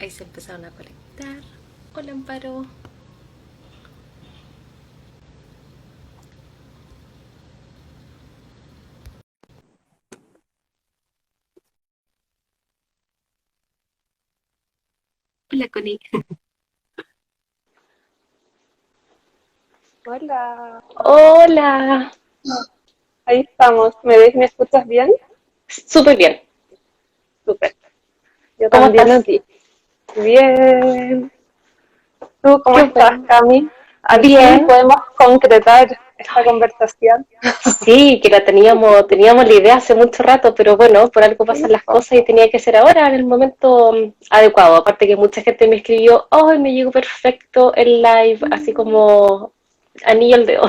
Ahí se empezaron a conectar. Hola, Amparo. Hola, Connie. Hola, Hola. ahí estamos. ¿Me ves? ¿Me escuchas bien? Súper bien. Súper. Yo ¿Cómo también a estás? ti. Bien. ¿Tú cómo Qué estás, bueno. Cami? Al fin Bien. podemos concretar esta conversación. Sí, que teníamos la idea hace mucho rato, pero bueno, por algo pasan Sí, las po. cosas y tenía que ser ahora, en el momento adecuado. Aparte que mucha gente me escribió, ¡ay, me llegó perfecto el live! Así como anillo al dedo.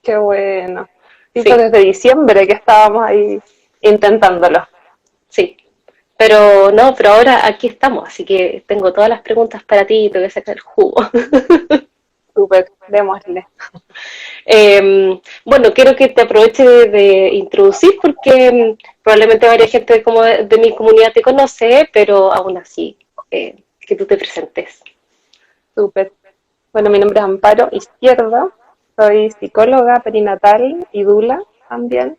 Qué bueno. Sí, pues Sí, desde diciembre que estábamos ahí intentándolo. sí. Pero no, pero ahora aquí estamos, así que tengo todas las preguntas para ti y te voy a sacar el jugo. Súper, démosle. Bueno, quiero que te aproveche de introducir porque probablemente varias gente como de mi comunidad te conoce, pero aún así, que tú te presentes. Súper. Bueno, mi nombre es Amparo Izquierda. Soy psicóloga perinatal y dula también.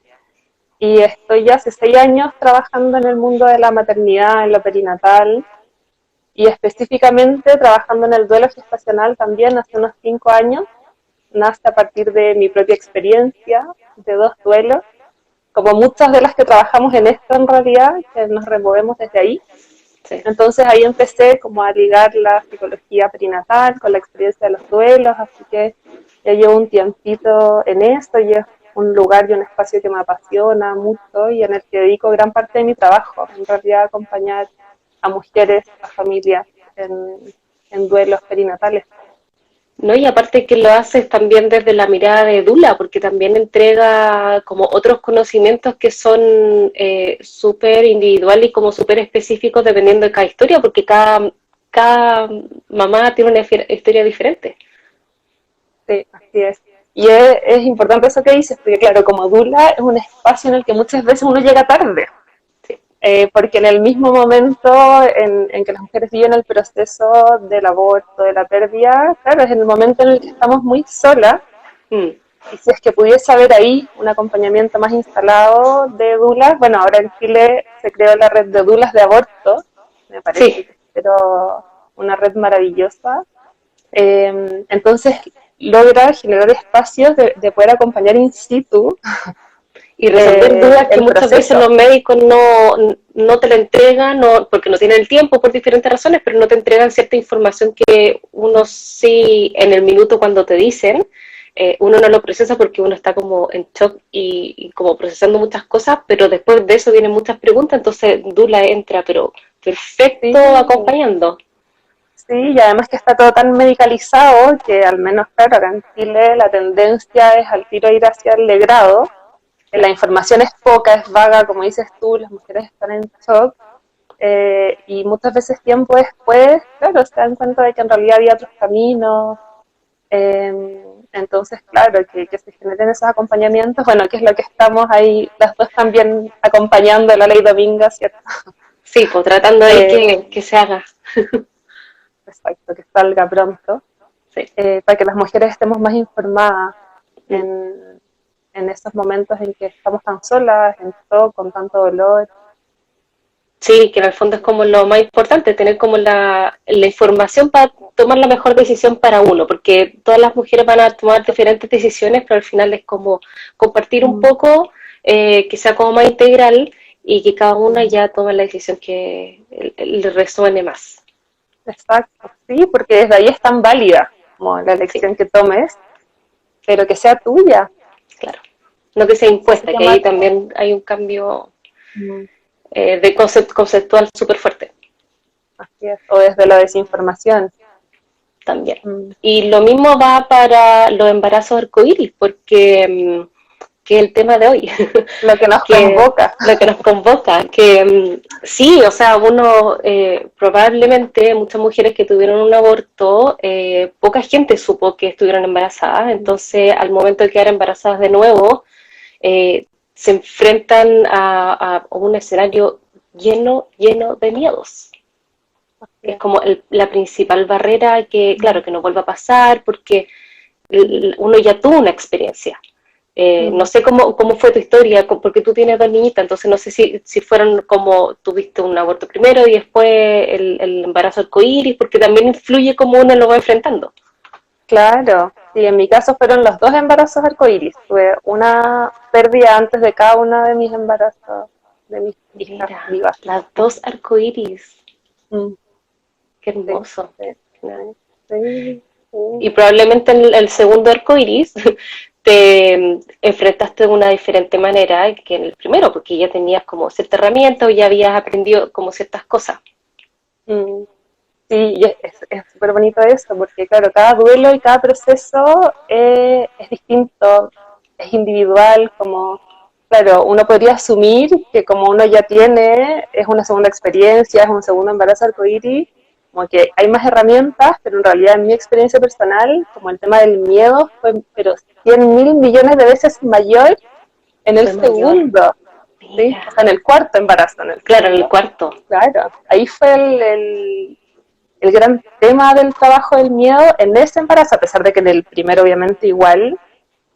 Y estoy ya hace 6 años trabajando en el mundo de la maternidad, en lo perinatal, y específicamente trabajando en el duelo gestacional también hace unos 5 años. Nace a partir de mi propia experiencia de 2 duelos, como muchas de las que trabajamos en esto en realidad, que nos removemos desde ahí. Sí. Entonces ahí empecé como a ligar la psicología perinatal con la experiencia de los duelos, así que ya llevo un tiempito en esto y es un lugar y un espacio que me apasiona mucho y en el que dedico gran parte de mi trabajo, en realidad acompañar a mujeres, a familias en duelos perinatales. ¿No? Y aparte que lo haces también desde la mirada de Dula, porque también entrega como otros conocimientos que son súper individuales y como súper específicos dependiendo de cada historia, porque cada mamá tiene una historia diferente. Sí, así es. Y es importante eso que dices, porque claro, como dula es un espacio en el que muchas veces uno llega tarde, Sí. porque en el mismo momento en que las mujeres viven el proceso del aborto, de la pérdida, claro, es en el momento en el que estamos muy solas, Mm, y si es que pudiese haber ahí un acompañamiento más instalado de dulas, bueno, ahora en Chile se creó la red de dulas de aborto, me parece sí, que pero una red maravillosa. Entonces logra generar espacios de poder acompañar in situ y resolver dudas que el muchas veces proceso. los médicos no te la entregan, no, porque no tienen el tiempo por diferentes razones, pero no te entregan cierta información que uno sí en el minuto cuando te dicen, uno no lo procesa porque uno está como en shock y como procesando muchas cosas, pero después de eso vienen muchas preguntas, entonces Dula entra, pero perfecto Sí, acompañando. sí, y además que está todo tan medicalizado que al menos, claro, acá en Chile la tendencia es al tiro ir hacia el legrado. La Claro. información es poca, es vaga, como dices tú, las mujeres están en shock. Y muchas veces tiempo después, claro, se dan cuenta de que en realidad había otros caminos. Entonces, claro, que se generen esos acompañamientos, bueno, que es lo que estamos ahí, las dos también acompañando la ley Dominga, ¿cierto? Sí, pues tratando ahí Eh, que se haga. exacto, que salga pronto, Sí. para que las mujeres estemos más informadas Mm. en esos momentos en que estamos tan solas, en todo, con tanto dolor. Sí, que en el fondo es como lo más importante, tener como la información para tomar la mejor decisión para uno, porque todas las mujeres van a tomar diferentes decisiones, pero al final es como compartir un Mm, poco, que sea como más integral y que cada una ya tome la decisión que le resuene más. exacto, sí, porque desde ahí es tan válida como la Sí, elección que tomes, pero que sea tuya. claro. No que sea Eso se impuesta, que ahí llama también hay un cambio mm, de conceptual súper fuerte. así es, o desde la desinformación. También. Mm, Y lo mismo va para los embarazos arcoíris, porque que es el tema de hoy, lo que nos que convoca. lo que nos convoca, que sí, o sea, uno probablemente muchas mujeres que tuvieron un aborto, poca gente supo que estuvieron embarazadas, entonces al momento de quedar embarazadas de nuevo, se enfrentan a un escenario lleno de miedos. Es como la principal barrera que, claro, que no vuelva a pasar porque uno ya tuvo una experiencia. No sé cómo fue tu historia, porque tú tienes dos niñitas, entonces no sé si fueron como tuviste un aborto primero y después el embarazo arcoíris, porque también influye cómo uno lo va enfrentando. Claro, sí, en mi caso fueron los dos embarazos arcoíris. Tuve una pérdida antes de cada uno de mis embarazos, de mis hijas Mira, vivas. las dos arcoíris, Mm, qué sí, hermoso. sí, sí, sí, Y probablemente en el segundo arco iris te enfrentaste de una diferente manera que en el primero, porque ya tenías como cierta herramienta o ya habías aprendido como ciertas cosas. mm. Sí, y es súper bonito eso, porque claro, cada duelo y cada proceso es distinto, es individual, como, claro, uno podría asumir que como uno ya tiene, es una segunda experiencia, es un segundo embarazo arcoíris, como que hay más herramientas, pero en realidad en mi experiencia personal, como el tema del miedo fue, pero 100.000 millones de veces mayor en el Fue mayor. segundo, ¿sí? O sea, en Mira. el cuarto embarazo, en el Claro, en el segundo. cuarto. Claro, ahí fue el gran tema del trabajo del miedo en ese embarazo, a pesar de que en el primero obviamente igual,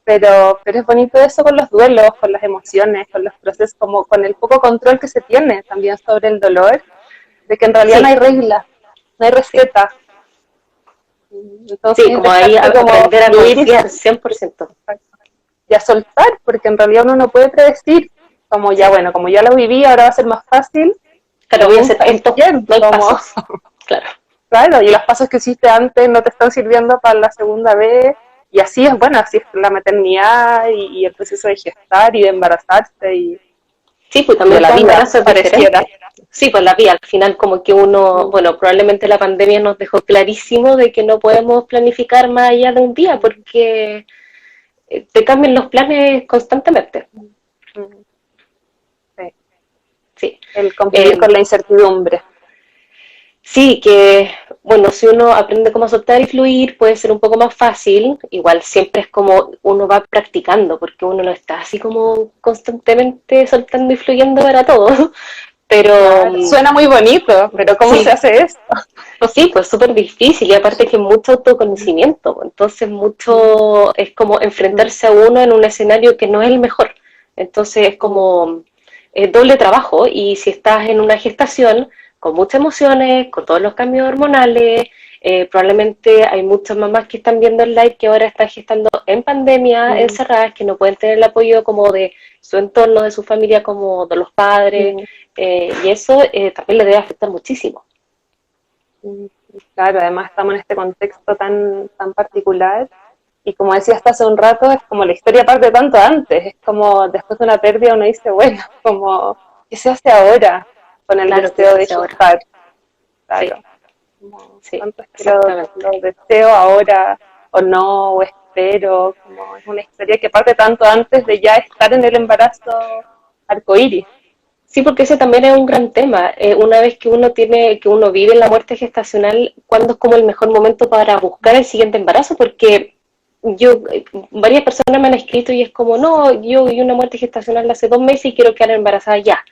pero es bonito eso con los duelos, con las emociones, con los procesos, como con el poco control que se tiene también sobre el dolor, de que en realidad no hay Sí, reglas, no hay sí. receta. Sí, Entonces es como ahí dejarte como aprender a fluir confiar 100%. y a soltar, porque en realidad uno no puede predecir, como ya Sí. bueno, como ya lo viví, ahora va a ser más fácil, Claro, pero voy a hacer nunca es esto, bien, no hay como pasos. Claro. claro, y los pasos que hiciste antes no te están sirviendo para la segunda vez. Y así es, bueno, así es la maternidad y el proceso de gestar y de embarazarse Sí, pues y de también la cada vida, embarazo es pareciera. diferente. Sí, pues la vida, al final como que uno, Mm, bueno, probablemente la pandemia nos dejó clarísimo de que no podemos planificar más allá de un día mm, porque te cambian los planes constantemente. mm, sí. Sí. El convivir Eh, con la incertidumbre. sí, que bueno, si uno aprende cómo soltar y fluir puede ser un poco más fácil, igual siempre es como uno va practicando porque uno no está así como constantemente soltando y fluyendo para todo, pero Claro, suena muy bonito, pero ¿cómo se sí, hace esto? sí, pues súper difícil y aparte que mucho Mm, autoconocimiento, pues, entonces mm, mucho es como mm, enfrentarse a uno en un escenario que no es el mejor, entonces es mm, como doble trabajo y si estás en una gestación con muchas emociones, con todos los cambios hormonales, probablemente hay muchas mamás que están viendo el live que ahora están gestando en pandemia, mm, encerradas, que no pueden tener el apoyo como de su entorno, de su familia, como de los padres, mm, y eso también le debe afectar muchísimo. mm. Claro, además estamos en este contexto tan particular. Y como decía hasta hace un rato, es como la historia parte tanto antes, es como después de una pérdida uno dice, bueno, como, ¿qué se hace ahora con el Claro que deseo se de hace ahora. gestar? Sí, Claro, como, sí, ¿cuánto es que lo exactamente. deseo ahora o no, o espero? Como es una historia que parte tanto antes de ya estar en el embarazo arcoíris. Sí, porque ese también es un gran tema. Una vez que uno tiene, que uno vive la muerte gestacional, ¿cuándo es como el mejor momento para buscar el siguiente embarazo? Porque varias personas me han escrito y es como, no, yo vi una muerte gestacional hace 2 meses y quiero quedar embarazada ya.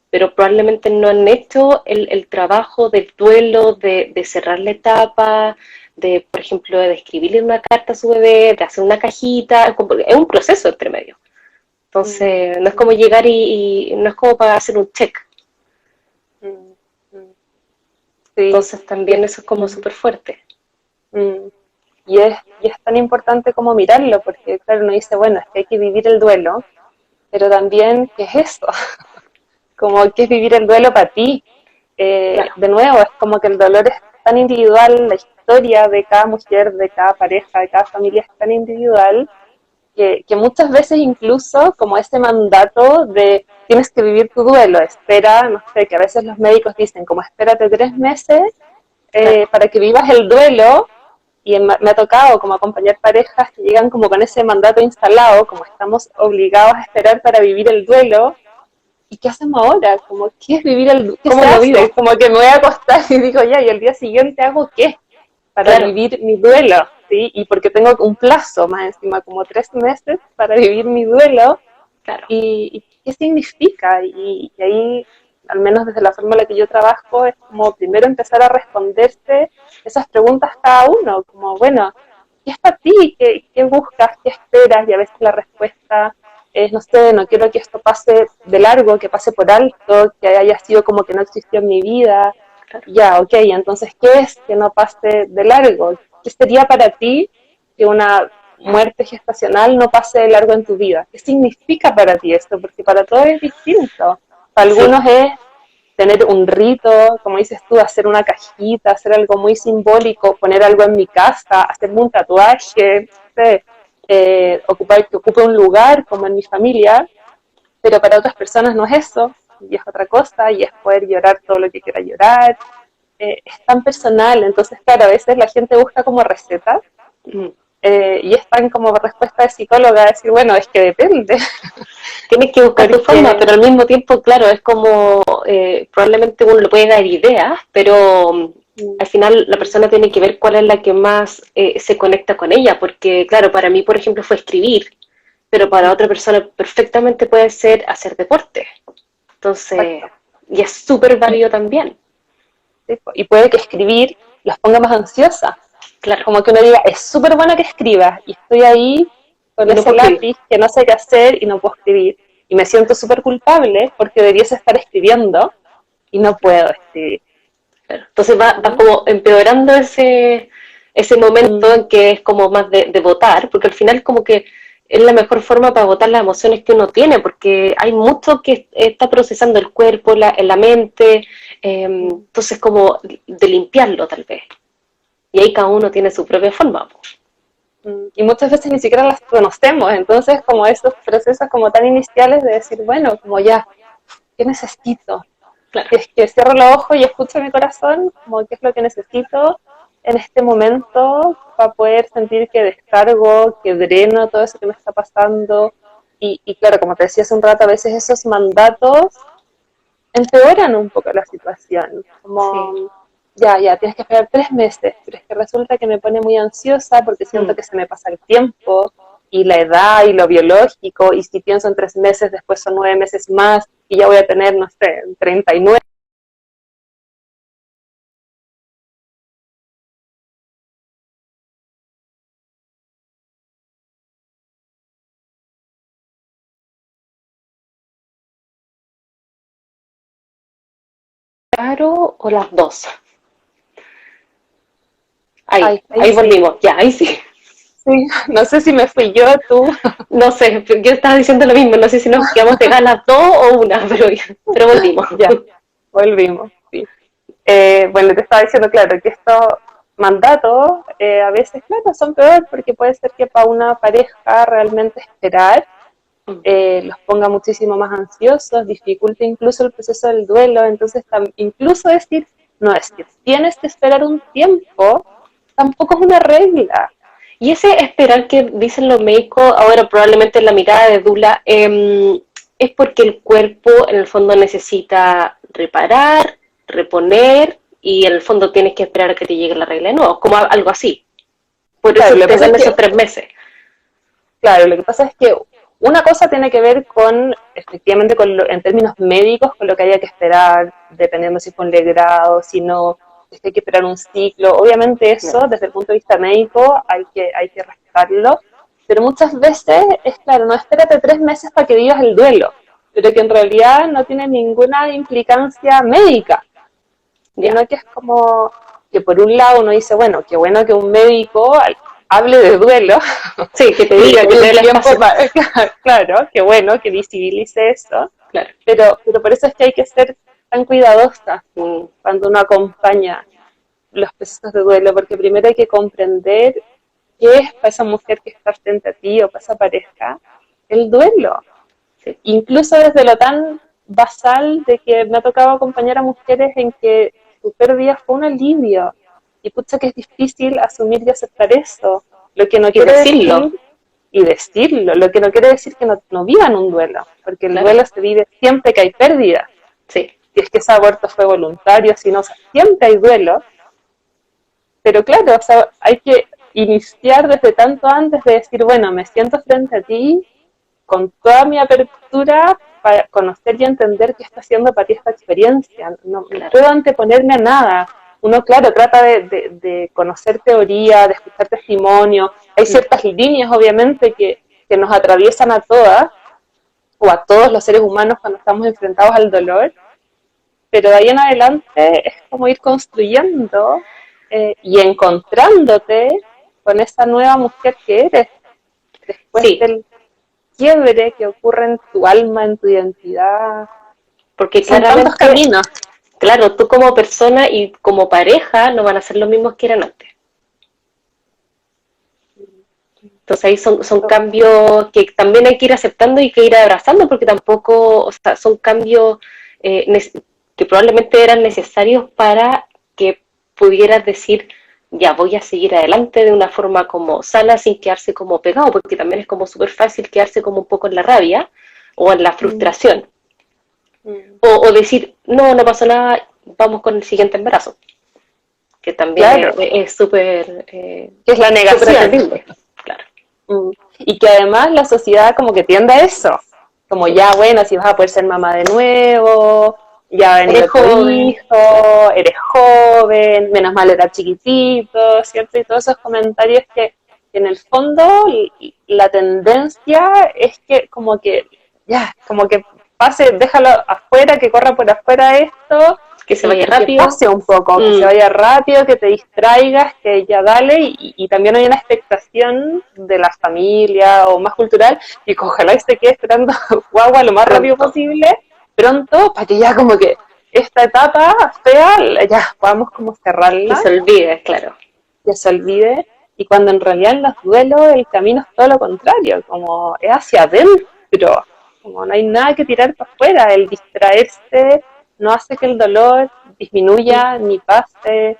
Pero probablemente no han hecho el trabajo del duelo, de cerrar la etapa, de, por ejemplo, de escribirle una carta a su bebé, de hacer una cajita. Es un proceso entre medio. Mm, Entonces, no es como mm, llegar y no es como para hacer un check. mm, mm. Sí, Entonces, y también eso es como súper fuerte. mm, y es tan importante como mirarlo, porque claro, uno dice, bueno, es que hay que vivir el duelo, pero también, ¿qué es eso? Como, ¿qué es vivir el duelo para ti? Claro, De nuevo, es como que el dolor es tan individual, la historia de cada mujer, de cada pareja, de cada familia es tan individual, que muchas veces incluso como ese mandato de tienes que vivir tu duelo, espera, no sé, que a veces los médicos dicen como espérate 3 meses claro, para que vivas el duelo, y me ha tocado como acompañar parejas que llegan como con ese mandato instalado, como estamos obligados a esperar para vivir el duelo, ¿y qué hacemos ahora? Como, ¿qué es vivir el qué ¿cómo se lo hace? vivo? Como que me voy a acostar y digo, ya, y el día siguiente hago qué para Claro, vivir mi duelo, ¿sí? Y porque tengo un plazo más encima, como 3 meses para vivir mi duelo, claro. y qué significa, y ahí al menos desde la forma en la que yo trabajo, es como primero empezar a responderse esas preguntas cada uno, como, bueno, ¿qué es para ti? ¿Qué buscas? ¿Qué esperas? Y a veces la respuesta es, no sé, no quiero que esto pase de largo, que pase por alto, que haya sido como que no existió en mi vida. Claro. Ya, ok, entonces, ¿qué es que no pase de largo? ¿Qué sería para ti que una muerte gestacional no pase de largo en tu vida? ¿Qué significa para ti esto? Porque para todos es distinto. Para Sí, algunos es tener un rito, como dices tú, hacer una cajita, hacer algo muy simbólico, poner algo en mi casa, hacerme un tatuaje, no sé, que ocupe un lugar como en mi familia, pero para otras personas no es eso, y es otra cosa, y es poder llorar todo lo que quiera llorar. Es tan personal, entonces claro, a veces la gente busca como recetas, mm, y es tan como respuesta de psicóloga decir, bueno, es que depende, tienes que buscar tu forma, porque pero al mismo tiempo, claro, es como, probablemente uno le puede dar ideas, pero al final la persona tiene que ver cuál es la que más se conecta con ella, porque claro, para mí, por ejemplo, fue escribir, pero para otra persona perfectamente puede ser hacer deporte. Entonces, exacto. y es súper Y, válido también, sí, y puede que escribir los ponga más ansiosa, claro, como que uno diga, es súper bueno que escribas, y estoy ahí con y no ese puedo escribir. lápiz que no sé qué hacer y no puedo escribir, y me siento súper culpable porque debiese estar escribiendo y no puedo escribir. Claro. Entonces va ¿Mm? como empeorando ese momento Mm, en que es como más de votar, porque al final como que es la mejor forma para votar las emociones que uno tiene, porque hay mucho que está procesando el cuerpo, la mente, mm, entonces como de limpiarlo tal vez. Y ahí cada uno tiene su propia forma. Po. y muchas veces ni siquiera las conocemos, entonces como esos procesos como tan iniciales de decir, bueno, como ya, ¿qué necesito? Claro, Si es que cierro los ojos y escucho mi corazón, como qué es lo que necesito en este momento para poder sentir que descargo, que dreno todo eso que me está pasando. Y claro, como te decía hace un rato, a veces esos mandatos empeoran un poco la situación. sí. Como, ya, tienes que esperar 3 meses, pero es que resulta que me pone muy ansiosa porque siento Mm. que se me pasa el tiempo y la edad y lo biológico, y si pienso en 3 meses, después son 9 meses más y ya voy a tener, no sé, 39. Claro, o las dos. Ay, ahí Ahí sí. volvimos, ya, ahí sí. Sí, no sé si me fui yo, tú. No sé, yo estaba diciendo lo mismo, no sé si nos quedamos pegadas las dos o una, pero volvimos. Ya, volvimos, sí. Bueno, te estaba diciendo, claro, que estos mandatos a veces, claro, son peor porque puede ser que para una pareja realmente esperar los ponga muchísimo más ansiosos, dificulte incluso el proceso del duelo, entonces incluso decir, no, es que tienes que esperar un tiempo, tampoco es una regla. Y ese esperar que dicen los médicos, ahora probablemente en la mirada de Dula, es porque el cuerpo en el fondo necesita reparar, reponer y en el fondo tienes que esperar a que te llegue la regla de nuevo, como algo así. Por Claro, eso lo que te pasa es dan que esos 3 meses. Claro, lo que pasa es que una cosa tiene que ver con, efectivamente, en términos médicos, con lo que haya que esperar, dependiendo si fue un legrado, si no, si hay que esperar un ciclo. Obviamente No. eso, desde el punto de vista médico, hay que respetarlo, pero muchas veces es claro, no espérate 3 meses para que vivas el duelo, pero que en realidad no tiene ninguna implicancia médica, Ya. sino que es como que por un lado uno dice, bueno, qué bueno que un médico hable de duelo Sí, que te y diga, le que dé te dé el el tiempo espacio. para, claro, qué bueno que visibilice eso, Claro. pero por eso es que hay que ser tan cuidadosa Mm, cuando uno acompaña los procesos de duelo, porque primero hay que comprender qué es para esa mujer que está frente a ti o para esa pareja el duelo, sí. incluso desde lo tan basal de que me ha tocado acompañar a mujeres en que su pérdida fue un alivio. Y pucha que es difícil asumir y aceptar eso. Lo que no Y quiere decirlo. decir, y decirlo, lo que no quiere decir que no vivan un duelo, porque el Claro. duelo se vive siempre que hay pérdida. Sí. Si es que ese aborto fue voluntario, si no, o sea, siempre hay duelo. Pero claro, o sea, hay que iniciar desde tanto antes de decir, bueno, me siento frente a ti con toda mi apertura para conocer y entender qué está haciendo para ti esta experiencia. No claro. puedo anteponerme a nada. Uno, claro, trata de conocer teoría, de escuchar testimonio. Hay ciertas líneas, obviamente, que nos atraviesan a todas, o a todos los seres humanos cuando estamos enfrentados al dolor, pero de ahí en adelante es como ir construyendo y encontrándote con esa nueva mujer que eres, después Sí, del quiebre que ocurre en tu alma, en tu identidad. porque Son tantos claramente, caminos. claro, tú como persona y como pareja no van a ser los mismos que eran antes. Entonces ahí son cambios que también hay que ir aceptando y que ir abrazando, porque tampoco, o sea, son cambios que probablemente eran necesarios para que pudieras decir, ya voy a seguir adelante de una forma como sana, sin quedarse como pegado, porque también es como súper fácil quedarse como un poco en la rabia o en la frustración. O decir, no, no pasó nada, vamos con el siguiente embarazo, que también Claro, es súper es la negación. entendible. Claro. Y que además la sociedad como que tiende a eso. Como ya, bueno, si vas a poder ser mamá de nuevo, ya va a venir Eres otro joven. hijo, eres joven, menos mal era chiquitito, ¿cierto? Y todos esos comentarios que en el fondo la tendencia es que como que, ya, como que pase, déjalo afuera, que corra por afuera esto, Que se y, vaya y que rápido. pase un poco, que se vaya rápido, que te distraigas, que ya dale, y también hay una expectación de la familia o más cultural, y que ojalá y se quede esperando guagua lo más rápido Pronto. posible, pronto, para que ya como que esta etapa fea, ya podamos como Que cerrarla, se olvide, claro. que se olvide, y cuando en realidad en los duelos el camino es todo lo contrario, como es hacia adentro, como no hay nada que tirar para afuera, el distraerse no hace que el dolor disminuya ni pase,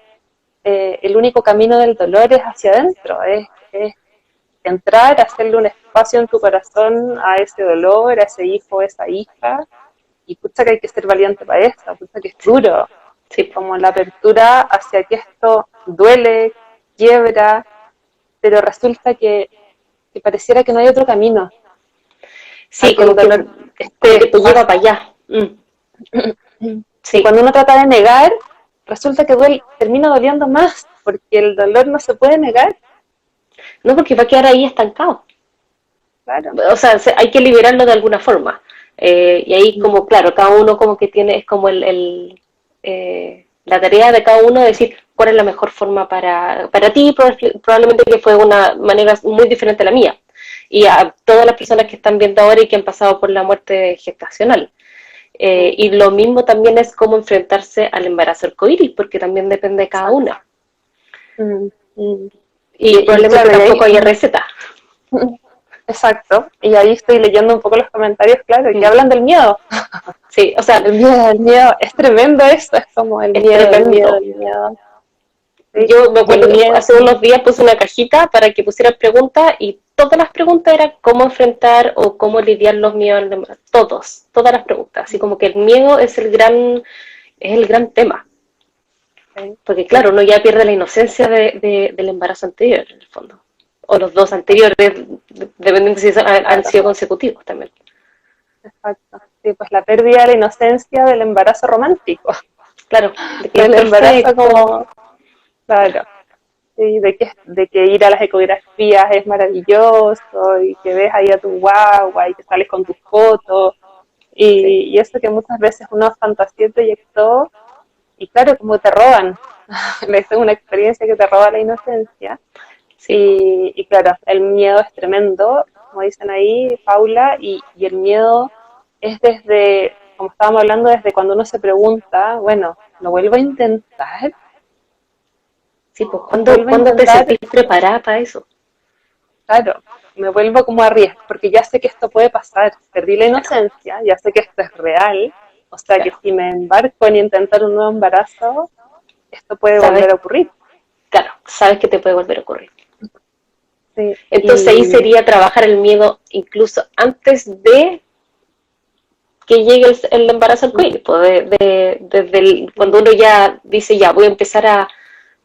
el único camino del dolor es hacia adentro, es entrar, hacerle un espacio en tu corazón a ese dolor, a ese hijo, a esa hija, y pucha que hay que ser valiente para eso, pucha que es duro, Sí, como la apertura hacia que esto duele, quiebra, pero resulta que pareciera que no hay otro camino, a sí, que el dolor como que esté te lleva más. para allá. Y Sí, cuando uno trata de negar, resulta que termina doliendo más, porque el dolor no se puede negar, no porque va a quedar ahí estancado. claro. O sea, hay que liberarlo de alguna forma. Y ahí como, claro, cada uno como que tiene, es como la tarea de cada uno de decir cuál es la mejor forma para ti, probablemente que fue una manera muy diferente a la mía. Y a todas las personas que están viendo ahora y que han pasado por la muerte gestacional. Y lo mismo también es cómo enfrentarse al embarazo arcoíris, porque también depende de cada Exacto. una. Mm, mm. Y probablemente Claro, y ahí, tampoco haya receta. exacto, y ahí estoy leyendo un poco los comentarios, claro, que hablan del miedo. Sí, o sea, El miedo, es tremendo esto, es como el es miedo, el miedo, tremendo. el miedo. ¿Sí? Yo me Y el acuerdo que miedo, hace unos días puse una cajita para que pusieran preguntas y todas las preguntas eran cómo enfrentar o cómo lidiar los miedos, todas las preguntas. Así como que el miedo es el gran tema. sí, Porque sí, claro, uno ya pierde la inocencia del embarazo anterior, en el fondo. O los dos anteriores, dependiendo si han claro, sido consecutivos también. exacto. Sí, pues la pérdida de la inocencia del embarazo romántico, Claro, de que es del embarazo perfecto. como, claro, sí, de que ir a las ecografías es maravilloso y que ves ahí a tu guagua y que sales con tus fotos Sí, y eso que muchas veces uno fantaseó y proyectó y claro, como te roban, esa es una experiencia que te roba la inocencia sí, po. y claro, el miedo es tremendo, como dicen ahí, Paula, y el miedo es desde, como estábamos hablando, desde cuando uno se pregunta, bueno, ¿lo vuelvo a intentar? Sí, pues, ¿cuándo, ¿Vuelvo a cuándo te intentar? sentís preparada para eso? Claro, me vuelvo como a arriesgar, porque ya sé que esto puede pasar, perdí la Claro, inocencia, ya sé que esto es real, o sea que claro. si me embarco en intentar un nuevo embarazo, esto puede Sabes, volver a ocurrir. claro, sabes que te puede volver a ocurrir. Sí, Entonces ahí sería trabajar el miedo incluso antes de que llegue el embarazo al cuello, pues cuando uno ya dice, ya voy a empezar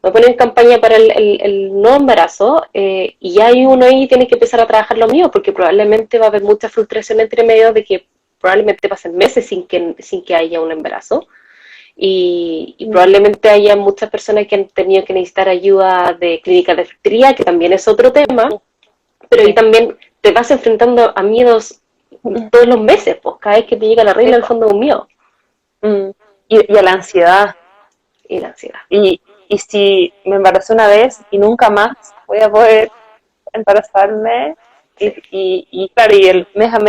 voy a poner en campaña para el nuevo embarazo, y ya hay uno ahí tiene que empezar a trabajar lo mío, porque probablemente va a haber mucha frustración entre medio de que probablemente pasen meses sin que haya un embarazo. Y probablemente haya muchas personas que han tenido que necesitar ayuda de clínicas de fertilidad, que también es otro tema, pero ahí también te vas enfrentando a miedos todos los meses, pues cada vez que te llega la regla, al fondo es un miedo. Y a la ansiedad. Y la ansiedad. Y si me embaracé una vez y nunca más voy a poder embarazarme, y claro, y el mes a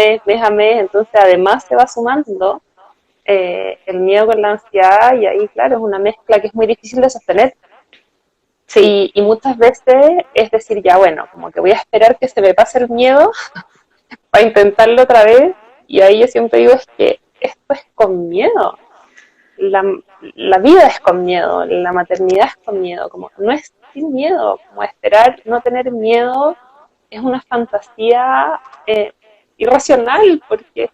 mes, entonces además se va sumando el miedo con la ansiedad, y ahí, claro, es una mezcla que es muy difícil de sostener. Sí. Y muchas veces es decir, ya bueno, como que voy a esperar que se me pase el miedo para intentarlo otra vez, y ahí yo siempre digo, es que esto es con miedo. La vida es con miedo, la maternidad es con miedo, como no es sin miedo, como esperar no tener miedo es una fantasía irracional, porque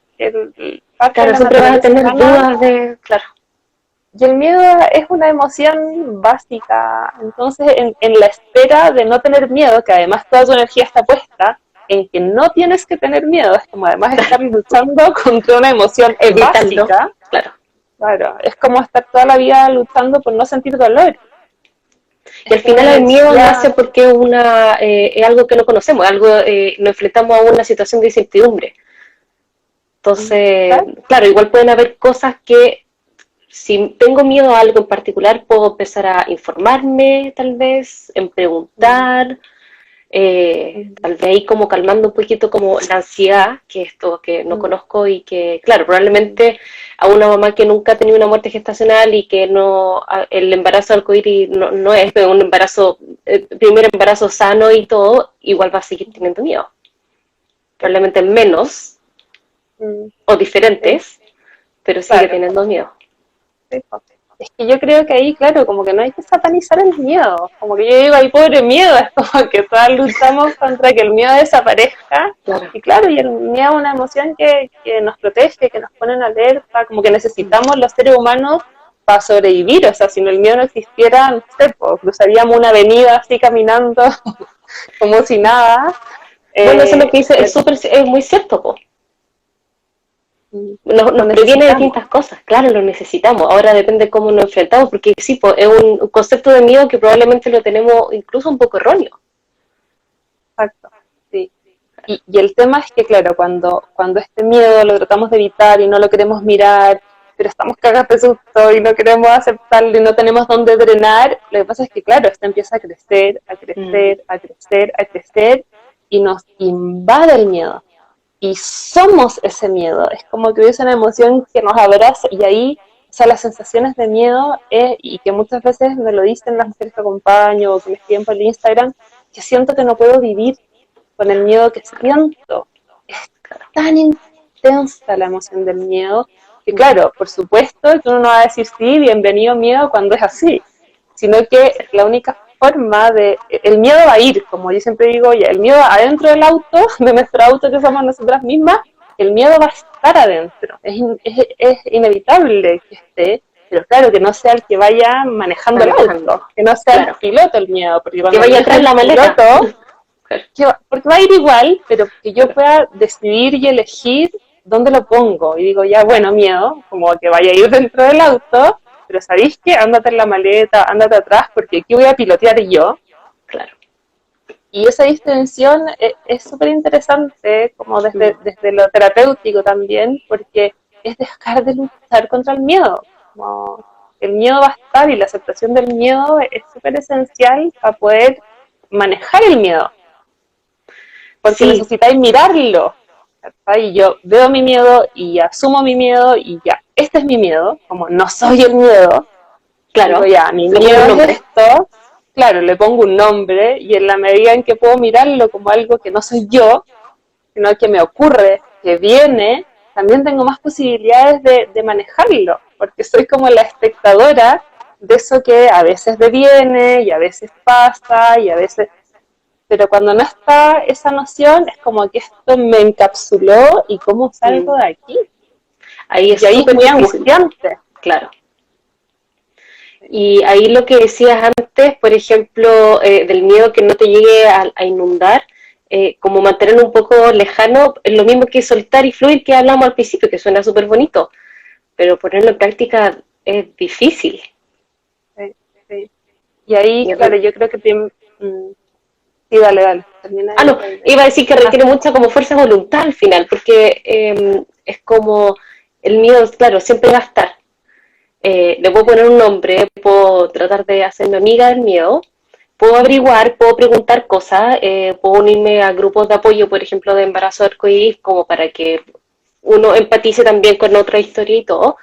parte Claro, de la siempre vas a naturaleza tener humana, dudas de... Claro. y el miedo es una emoción básica. Entonces, en la espera de no tener miedo, que además toda tu energía está puesta en que no tienes que tener miedo, es como además estar luchando contra una emoción Evitando. básica. Claro. Claro, es como estar toda la vida luchando por no sentir dolor. Y al final el miedo nace porque es algo que no conocemos, nos enfrentamos a una situación de incertidumbre. Entonces, claro, igual pueden haber cosas que, si tengo miedo a algo en particular, puedo empezar a informarme, tal vez, en preguntar, tal vez ahí como calmando un poquito como la ansiedad, que es esto que no conozco y que, claro, probablemente a una mamá que nunca ha tenido una muerte gestacional y que no, el embarazo arcoíris no es un embarazo, primer embarazo sano y todo, igual va a seguir teniendo miedo. Probablemente menos o diferentes, pero sigue teniendo miedo. Es que yo creo que ahí, claro, como que no hay que satanizar el miedo. Como que yo digo, ay, pobre miedo, es como que todas luchamos contra que el miedo desaparezca. Claro. Y claro, y el miedo es una emoción que nos protege, que nos pone en alerta, como que necesitamos los seres humanos para sobrevivir. O sea, si el miedo no existiera, no sé, pues, cruzaríamos una avenida así caminando como si nada. Bueno, eso es lo que dice, es muy cierto, po. Nos previene de distintas cosas, claro, lo necesitamos. Ahora depende cómo nos enfrentamos, porque sí, pues, es un concepto de miedo que probablemente lo tenemos incluso un poco erróneo. Exacto, sí. Y el tema es que, claro, cuando este miedo lo tratamos de evitar y no lo queremos mirar, pero estamos cagados de susto y no queremos aceptarlo y no tenemos dónde drenar, lo que pasa es que, claro, esto empieza a crecer, a crecer, a crecer, a crecer, y nos invade el miedo. Y somos ese miedo, es como que hubiese una emoción que nos abraza, y ahí, o sea, las sensaciones de miedo, y que muchas veces me lo dicen las mujeres que acompaño o que me escriben por el Instagram, que siento que no puedo vivir con el miedo que siento. Es tan intensa la emoción del miedo, que claro, por supuesto que uno no va a decir sí, bienvenido miedo cuando es así, sino que la única forma el miedo va a ir, como yo siempre digo, ya, el miedo adentro del auto, de nuestro auto que somos nosotras mismas, el miedo va a estar adentro, es inevitable que esté, pero claro, que no sea el que vaya manejando el auto, que no sea el piloto el miedo, porque cuando que vaya atrás la maleta, porque va a ir igual, pero que yo pueda decidir y elegir dónde lo pongo, y digo, ya, bueno, miedo, como que vaya a ir dentro del auto, pero ¿sabéis qué? Ándate en la maleta, ándate atrás, porque aquí voy a pilotear yo. Claro. Y esa distinción es súper interesante, como desde lo terapéutico también, porque es dejar de luchar contra el miedo. Como el miedo va a estar, y la aceptación del miedo es súper esencial para poder manejar el miedo. Porque necesitáis mirarlo. Y yo veo mi miedo y asumo mi miedo y ya, este es mi miedo, como no soy el miedo, claro, digo, ya, mi miedo es esto, claro, le pongo un nombre, y en la medida en que puedo mirarlo como algo que no soy yo, sino que me ocurre, que viene, también tengo más posibilidades de manejarlo, porque soy como la espectadora de eso que a veces deviene y a veces pasa y a veces... Pero cuando no está esa noción, es como que esto me encapsuló, y cómo salgo de aquí. Ahí es y ahí tenía angustiante. Claro. Y ahí lo que decías antes, por ejemplo, del miedo que no te llegue a inundar, como mantenerlo un poco lejano, es lo mismo que soltar y fluir que hablamos al principio, que suena súper bonito, pero ponerlo en práctica es difícil. Sí, sí. Y ahí, Y claro, yo creo que sí, dale, termina Ah, ahí no, la idea. iba a decir que Ah, requiere mucha como fuerza de voluntad al final, porque es como el miedo, claro, siempre va a estar. Le puedo poner un nombre, puedo tratar de hacerme amiga del miedo, puedo averiguar, puedo preguntar cosas, puedo unirme a grupos de apoyo, por ejemplo, de embarazo arcoíris, como para que uno empatice también con otra historia y todo,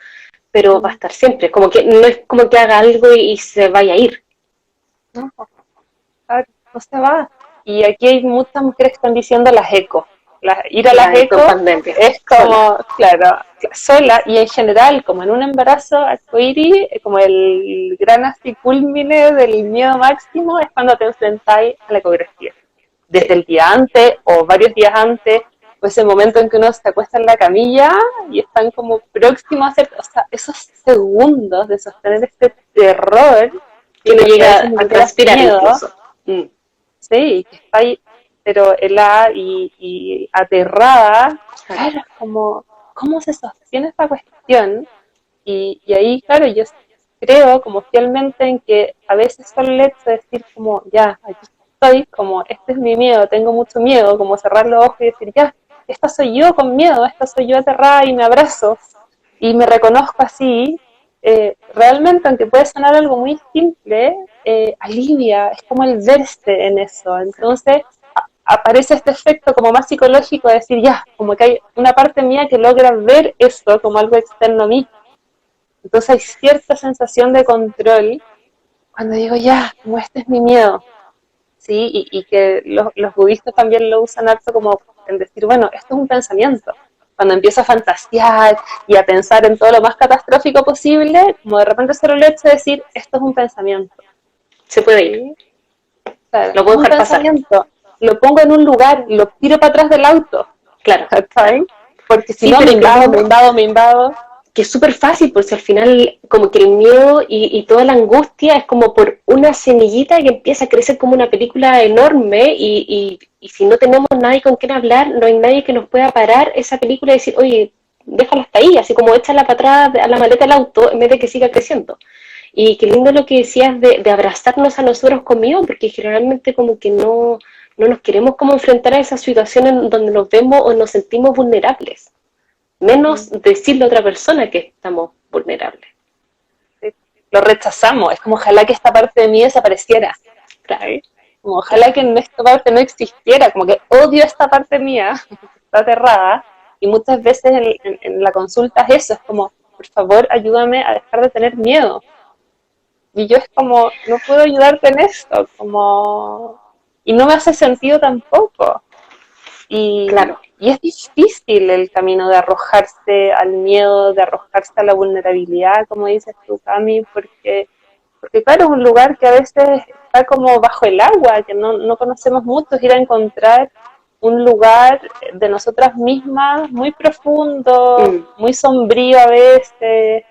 pero va a mm, estar siempre, como que no es como que haga algo y se vaya a ir. no, claro, no se va. Y aquí hay muchas mujeres que están diciendo las eco. Ir a las La eco en eco pandemia, es sola. como, claro, sola y en general, como en un embarazo arcoíris, como el gran así culmine del miedo máximo es cuando te enfrentáis a la ecografía. Sí, Desde el día antes o varios días antes, o ese momento en que uno se acuesta en la camilla y están como próximos a hacer, o sea, esos segundos de sostener este terror que uno que a veces llega ni a siquiera es transpirar miedo, incluso. Mm, sí, que está ahí, pero helada y aterrada, claro. claro, es como, ¿cómo se sostiene esta cuestión? Y ahí, claro, yo creo como fielmente en que a veces solo el hecho de decir como, ya, aquí estoy, como, este es mi miedo, tengo mucho miedo, como cerrar los ojos y decir, ya, esta soy yo con miedo, esta soy yo aterrada y me abrazo y me reconozco así, realmente, aunque puede sonar algo muy simple, alivia, es como el verse en eso. Entonces, aparece este efecto como más psicológico de decir, ya, como que hay una parte mía que logra ver esto como algo externo a mí. Entonces hay cierta sensación de control cuando digo, ya, como este es mi miedo, ¿sí? Y que los budistas también lo usan harto como en decir, bueno, esto es un pensamiento. Cuando empiezo a fantasear y a pensar en todo lo más catastrófico posible, como de repente solo el hecho de decir, esto es un pensamiento, Se puede ir, ¿sí? Claro, lo es puedo un dejar pasar. pensamiento. Lo pongo en un lugar, lo tiro para atrás del auto, Claro, ¿sabes? Porque si sí, no, pero es lo mismo me invado. que es súper fácil, porque al final como que el miedo y toda la angustia es como por una semillita que empieza a crecer como una película enorme y si no tenemos nadie con quien hablar, no hay nadie que nos pueda parar esa película y decir, oye, déjala hasta ahí, así como échala para atrás a la maleta del auto en vez de que siga creciendo. Y qué lindo lo que decías de abrazarnos a nosotros conmigo, porque generalmente como que no nos queremos como enfrentar a esas situaciones donde nos vemos o nos sentimos vulnerables, menos decirle a otra persona que estamos vulnerables. Lo rechazamos, es como ojalá que esta parte de mí desapareciera, Claro, ¿sabes? Como claro. ojalá que en esta parte no existiera, como que odio esta parte mía, que está aterrada, y muchas veces en la consulta es eso, es como, por favor, ayúdame a dejar de tener miedo. Y yo es como, no puedo ayudarte en esto, como, y no me hace sentido tampoco. Claro, Y es difícil el camino de arrojarse al miedo, de arrojarse a la vulnerabilidad, como dices tú, Cami, porque claro, es un lugar que a veces está como bajo el agua, que no conocemos mucho, es ir a encontrar un lugar de nosotras mismas muy profundo, mm, muy sombrío a veces,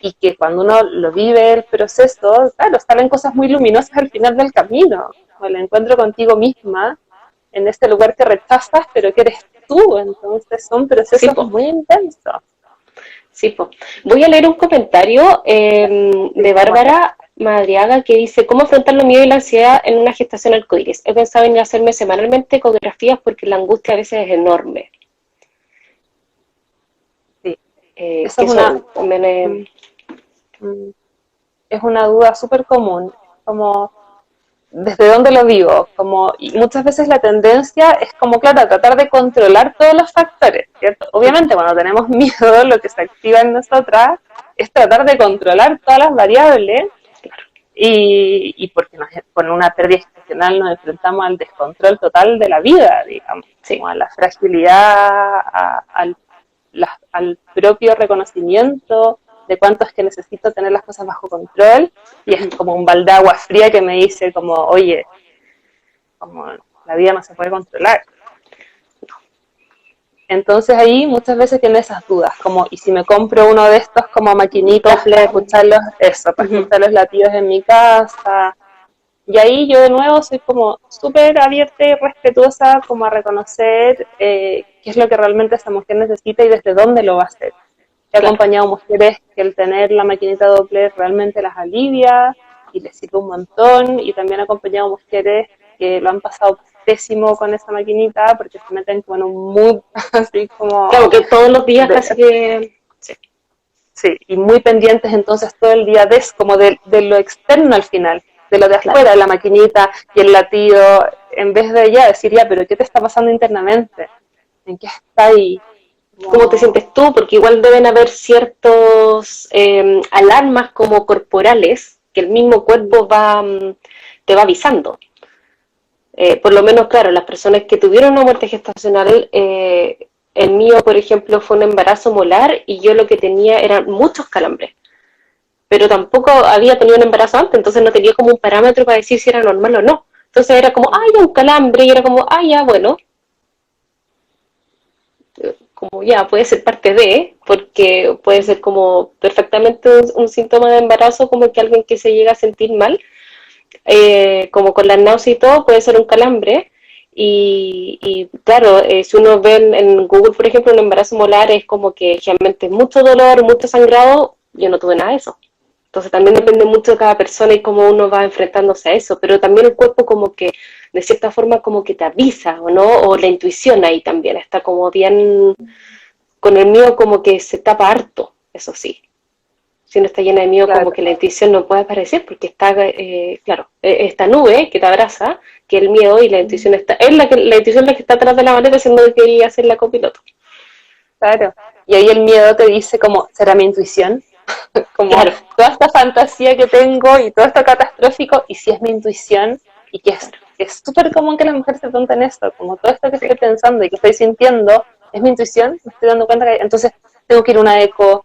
y que cuando uno lo vive el proceso, claro, salen cosas muy luminosas al final del camino, o el encuentro contigo misma en este lugar que rechazas, pero que eres tú, entonces son sí, procesos po, muy intensos. sí, po. Voy a leer un comentario Sí, de vamos a ver. Bárbara Madriaga que dice, ¿cómo afrontar los miedos y la ansiedad en una gestación arcoíris? He pensado en hacerme semanalmente ecografías porque la angustia a veces es enorme. Sí, eso Que es una, eso también es... mm, mm, es una duda súper común, como desde dónde lo vivo, como, y muchas veces la tendencia es como, claro, tratar de controlar todos los factores, ¿cierto? Obviamente cuando tenemos miedo, lo que se activa en nosotras es tratar de controlar todas las variables y porque con una pérdida gestacional nos enfrentamos al descontrol total de la vida, digamos, Sí. como a la fragilidad, al propio reconocimiento de cuánto es que necesito tener las cosas bajo control, y es como un balde de agua fría que me dice como, oye, como la vida no se puede controlar. Entonces ahí muchas veces tiene esas dudas, como, ¿y si me compro uno de estos como maquinitas para Doppler. escuchar para escuchar los latidos en mi casa? Y ahí yo de nuevo soy como súper abierta y respetuosa como a reconocer qué es lo que realmente esa mujer necesita y desde dónde lo va a hacer. He Claro. acompañado mujeres que el tener la maquinita Doppler realmente las alivia y les sirve un montón, y también he acompañado mujeres que lo han pasado pésimo con esa maquinita porque se meten como en un mood así Claro como que todos los días de, casi que... Sí, sí, y muy pendientes entonces todo el día como de lo externo al final, de lo de claro. afuera, la maquinita y el latido, en vez de ya decir, ya, pero ¿qué te está pasando internamente? ¿En qué está ahí? ¿Cómo te Como, sientes tú? Porque igual deben haber ciertos alarmas como corporales que el mismo cuerpo va, te va avisando. Por lo menos, claro, las personas que tuvieron una muerte gestacional, el mío, por ejemplo, fue un embarazo molar y yo lo que tenía eran muchos calambres. Pero tampoco había tenido un embarazo antes, entonces no tenía como un parámetro para decir si era normal o no. Entonces era como, ay, un calambre, y era como, ay, ya, bueno, como ya puede ser parte de, porque puede ser como perfectamente un síntoma de embarazo, como que alguien que se llega a sentir mal, como con las náuseas y todo, puede ser un calambre. Y claro, si uno ve en Google, por ejemplo, un embarazo molar es como que generalmente mucho dolor, mucho sangrado, yo no tuve nada de eso. Entonces también depende mucho de cada persona y cómo uno va enfrentándose a eso, pero también el cuerpo como que de cierta forma como que te avisa, ¿o no? O la intuición ahí también está como bien, con el mío como que se tapa harto, eso sí. Si no está llena de miedo, como claro, que la intuición no puede aparecer porque está, claro, esta nube que te abraza, que el miedo y la intuición está, es la intuición es la que está atrás de la maleta haciendo que quería hacer la copiloto. claro. Y ahí el miedo te dice como, ¿será mi intuición? Como Claro, toda esta fantasía que tengo y todo esto catastrófico, y si es mi intuición, y que es súper común que la mujer se pregunte en esto, como todo esto que sí. estoy pensando y que estoy sintiendo, ¿es mi intuición? Me estoy dando cuenta que entonces tengo que ir a una eco,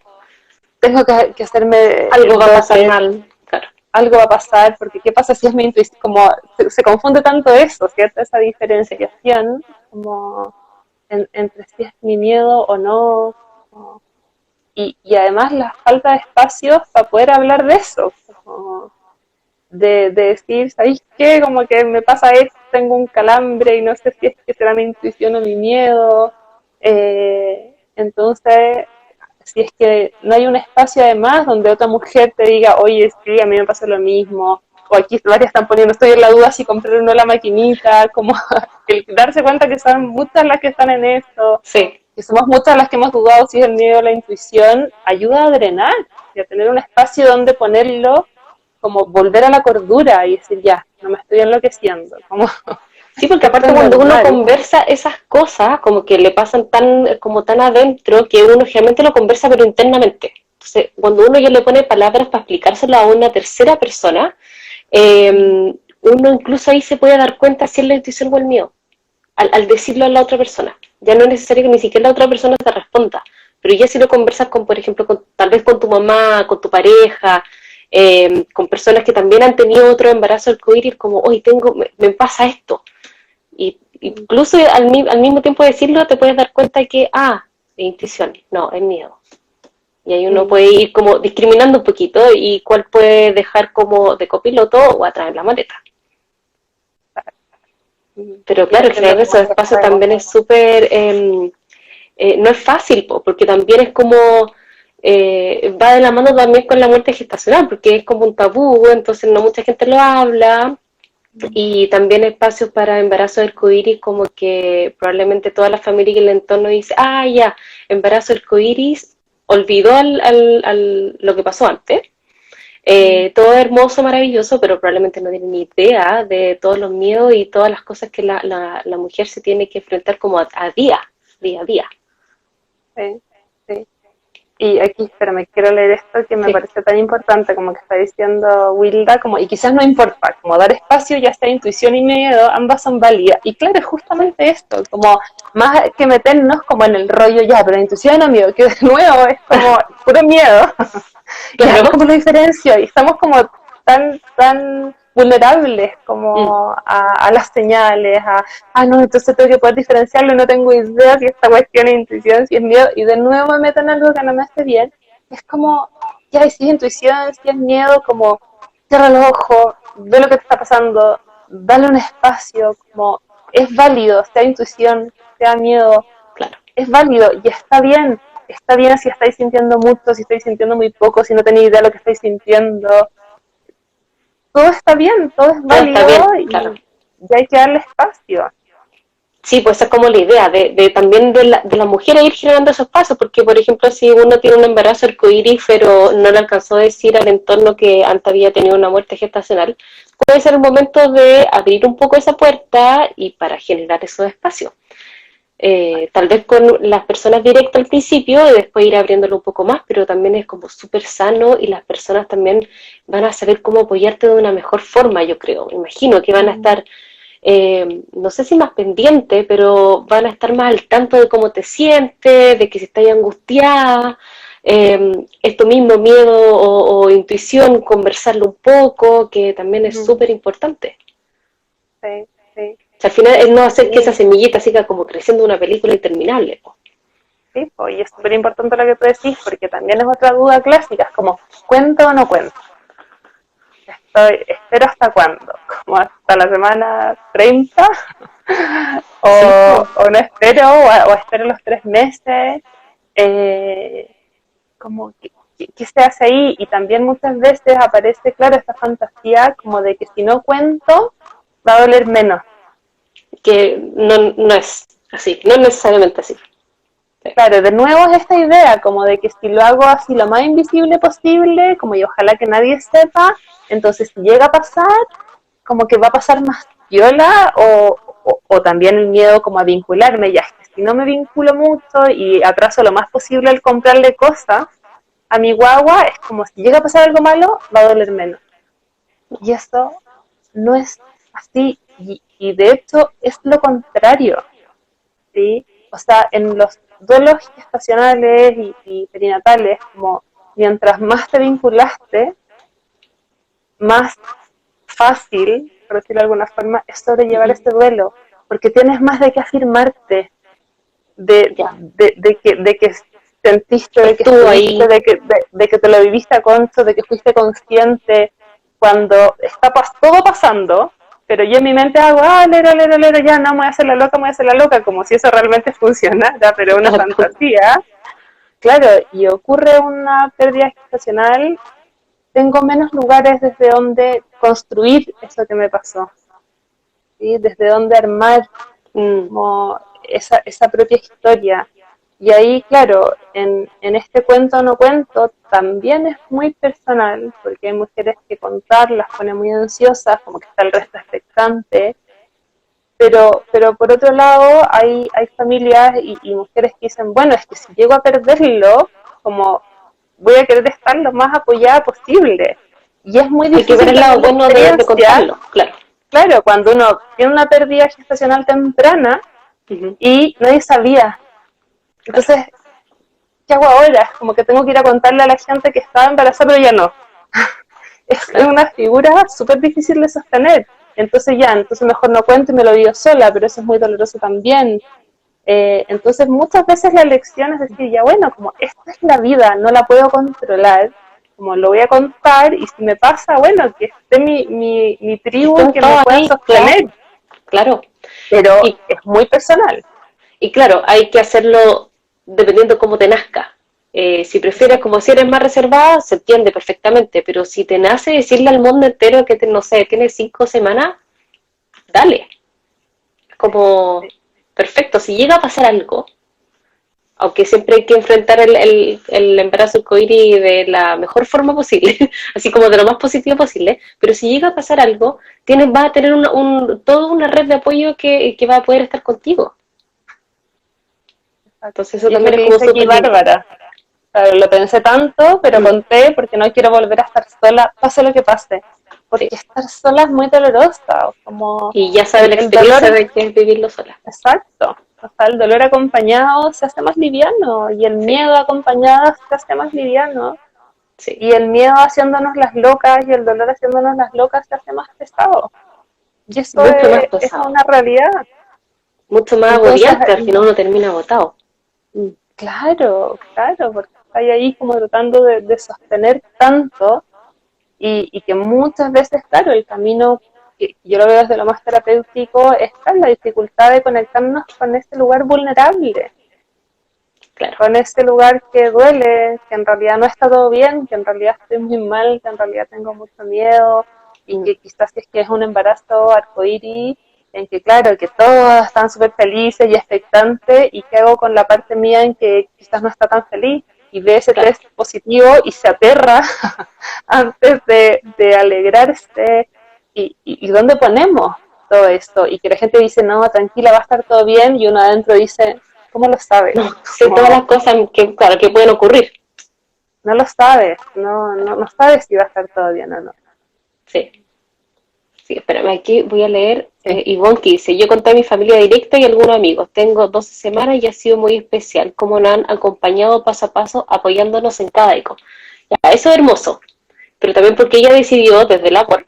tengo que hacerme Algo el va a pasar Doppler, mal, claro. algo va a pasar, porque ¿qué pasa si es mi intuición? Como se confunde tanto eso, ¿cierto? Esa Sí. diferenciación como entre si es mi miedo o no. Como, y además la falta de espacios para poder hablar de eso, como de decir, ¿sabéis qué? Como que me pasa esto, tengo un calambre y no sé si es que será mi intuición o mi miedo. Entonces, si es que no hay un espacio además donde otra mujer te diga, oye, sí, a mí me pasa lo mismo, o aquí varias están poniendo, estoy en la duda si comprar o no la maquinita, como el darse cuenta que son muchas las que están en esto, Sí, que somos muchas las que hemos dudado si es el miedo o la intuición, ayuda a drenar y a tener un espacio donde ponerlo, como volver a la cordura y decir, ya, no me estoy enloqueciendo, como sí, porque esto aparte es cuando uno normal. conversa esas cosas, como que le pasan tan, como tan adentro, que uno generalmente lo conversa pero internamente. Entonces, cuando uno ya le pone palabras para explicárselo a una tercera persona, uno incluso ahí se puede dar cuenta si es la intuición o el miedo, al decirlo a la otra persona. Ya no es necesario que ni siquiera la otra persona te responda, pero ya si lo conversas con, por ejemplo, tal vez con tu mamá, con tu pareja, con personas que también han tenido otro embarazo arcoíris, como, hoy me pasa esto. Y incluso al mismo tiempo de decirlo, te puedes dar cuenta que, es intuición, no, es miedo. Y ahí uno puede ir como discriminando un poquito y cuál puede dejar como de copiloto o atrás en la maleta. Pero Ir claro, haciendo generar como esos ese espacios juego. también es súper, no es fácil, porque también es como, va de la mano también con la muerte gestacional, porque es como un tabú, entonces no mucha gente lo habla, y también espacios para embarazo arcoíris, como que probablemente toda la familia y el entorno dice, ya, embarazo arcoíris, olvidó lo que pasó antes. Todo hermoso, maravilloso, pero probablemente no tiene ni idea de todos los miedos y todas las cosas que la mujer se tiene que enfrentar como día a día. Sí, sí. Y aquí, espérame, quiero leer esto que me Sí, parece tan importante, como que está diciendo Wilda, como, y quizás no importa, como dar espacio, ya sea intuición y miedo, ambas son válidas. Y claro, es justamente esto, como más que meternos como en el rollo ya, pero intuición o miedo, que de nuevo es como puro miedo. Ya, ¿y claro. cómo lo diferencio? Y estamos como tan vulnerables Mm. como a las señales, no, entonces tengo que poder diferenciarlo y no tengo idea si esta cuestión es intuición, si es miedo, y de nuevo me meto en algo que no me hace bien. Es como, ya, y si es intuición, si es miedo, como cierra los ojos, ve lo que te está pasando, dale un espacio, como es válido, sea intuición, sea miedo, Claro. es válido y está bien si estáis sintiendo mucho, si estáis sintiendo muy poco, si no tenéis idea de lo que estáis sintiendo, todo está bien, todo es Todo está válido bien, claro. y hay que darle espacio. Sí, pues esa es como la idea de también de la mujer ir generando esos pasos, porque por ejemplo si uno tiene un embarazo arcoíris pero no le alcanzó a decir al entorno que antes había tenido una muerte gestacional, puede ser el momento de abrir un poco esa puerta y para generar esos espacios. Tal vez con las personas directas al principio y después ir abriéndolo un poco más, pero también es como súper sano y las personas también van a saber cómo apoyarte de una mejor forma, yo creo. Imagino que van a estar no sé si más pendiente, pero van a estar más al tanto de cómo te sientes, de que si estás angustiada, esto mismo, miedo o intuición, conversarlo un poco, que también es súper importante. Sí, sí. O sea, al final es no hacer que esa Sí, semillita siga como creciendo una película interminable. sí, y es súper importante lo que tú decís, porque también es otra duda clásica, es como, ¿cuento o no cuento? Espero hasta cuándo, como hasta la semana 30 Sí, o no espero, o espero los 3 meses, eh, como ¿qué se hace ahí? Y también muchas veces aparece, claro, esta fantasía como de que si no cuento, va a doler menos. que no, no es así, no es necesariamente así. Sí. Claro, de nuevo es esta idea como de que si lo hago así lo más invisible posible, como y ojalá que nadie sepa, entonces si llega a pasar, como que va a pasar más viola o también el miedo como a vincularme, ya es que si no me vinculo mucho y atraso lo más posible el comprarle cosas a mi guagua, es como si llega a pasar algo malo, va a doler menos. Y eso no es así y de hecho es lo contrario, ¿sí? O sea, en los duelos gestacionales y perinatales, como mientras más te vinculaste, más fácil, por decirlo de alguna forma, es sobrellevar Uh-huh. este duelo, porque tienes más de qué afirmarte, Ya, de que sentiste, de que estuvo estuviste, ahí, de que te lo viviste a concho, de que fuiste consciente, cuando está todo pasando, pero yo en mi mente hago, lero, ya no me voy a hacer la loca, me voy a hacer la loca, como si eso realmente funcionara, pero una exacto. fantasía. Claro, y ocurre una pérdida gestacional, tengo menos lugares desde donde construir eso que me pasó, ¿sí? Desde donde armar Mm. como esa propia historia. Y ahí, claro, en este cuento no cuento también es muy personal, porque hay mujeres que contar las pone muy ansiosas, como que está el resto expectante, pero por otro lado hay familias y mujeres que dicen, bueno, es que si llego a perderlo, como voy a querer estar lo más apoyada posible. Y es muy Hay que ver difícil el tener lado la bueno de experiencia, contarlo, claro. claro, cuando uno tiene una pérdida gestacional temprana Uh-huh. y nadie sabía. Claro. Entonces, ¿qué hago ahora? Es como que tengo que ir a contarle a la gente que estaba embarazada, pero ya no. Es Claro. una figura súper difícil de sostener. Entonces mejor no cuento y me lo digo sola, pero eso es muy doloroso también. Entonces muchas veces la lección es decir, ya bueno, como esta es la vida, no la puedo controlar, como lo voy a contar y si me pasa, bueno, que esté mi tribu Están que me todos pueda ahí, claro, sostener, claro. pero Y, es muy personal. y claro, hay que hacerlo dependiendo cómo te nazca. Si prefieres, Exacto. como si eres más reservada, se entiende perfectamente, pero si te nace decirle al mundo entero que, no sé, tienes 5 semanas, dale. Como, perfecto, si llega a pasar algo, aunque siempre hay que enfrentar el embarazo arcoíris de la mejor forma posible, así como de lo más positivo posible, pero si llega a pasar algo, va a tener toda una red de apoyo que va a poder estar contigo. Entonces eso Y es lo también que es como dice aquí súper lindo. Bárbara. Claro, lo pensé tanto, pero Mm, conté porque no quiero volver a estar sola, pase lo que pase. sí. Porque estar sola es muy dolorosa, como Y ya sabe la el dolor, experiencia de que es vivirlo sola. exacto. O sea, el dolor acompañado se hace más liviano y el Sí, miedo acompañado se hace más liviano. sí. Y el miedo haciéndonos las locas y el dolor haciéndonos las locas se hace más pesado. Y eso Mucho más es pesado, una realidad. mucho más Entonces, agobiante, al final uno termina agotado. Mm, claro, claro, porque está ahí como tratando de sostener tanto. y que muchas veces, claro, el camino, que yo lo veo desde lo más terapéutico, está en la dificultad de conectarnos con ese lugar vulnerable, Claro, con ese lugar que duele, que en realidad no está todo bien, que en realidad estoy muy mal, que en realidad tengo mucho miedo, y que quizás si es que es un embarazo arcoíris, en que claro, que todos están súper felices y expectantes, y qué hago con la parte mía en que quizás no está tan feliz, y ve ese claro. test positivo y se aterra antes de alegrarse, y dónde ponemos todo esto, y que la gente dice, no, tranquila, va a estar todo bien, y uno adentro dice, ¿cómo lo sabes? No, sé todas las cosas que, claro, que pueden ocurrir. No lo sabes, no sabes si va a estar todo bien o no. Sí. Sí, espérame, aquí voy a leer. Sí. Ivonne que dice, yo conté a mi familia directa y algunos amigos. Tengo 12 semanas y ha sido muy especial cómo nos han acompañado paso a paso apoyándonos en cada eco. Ya, eso es hermoso, pero también porque ella decidió desde el amor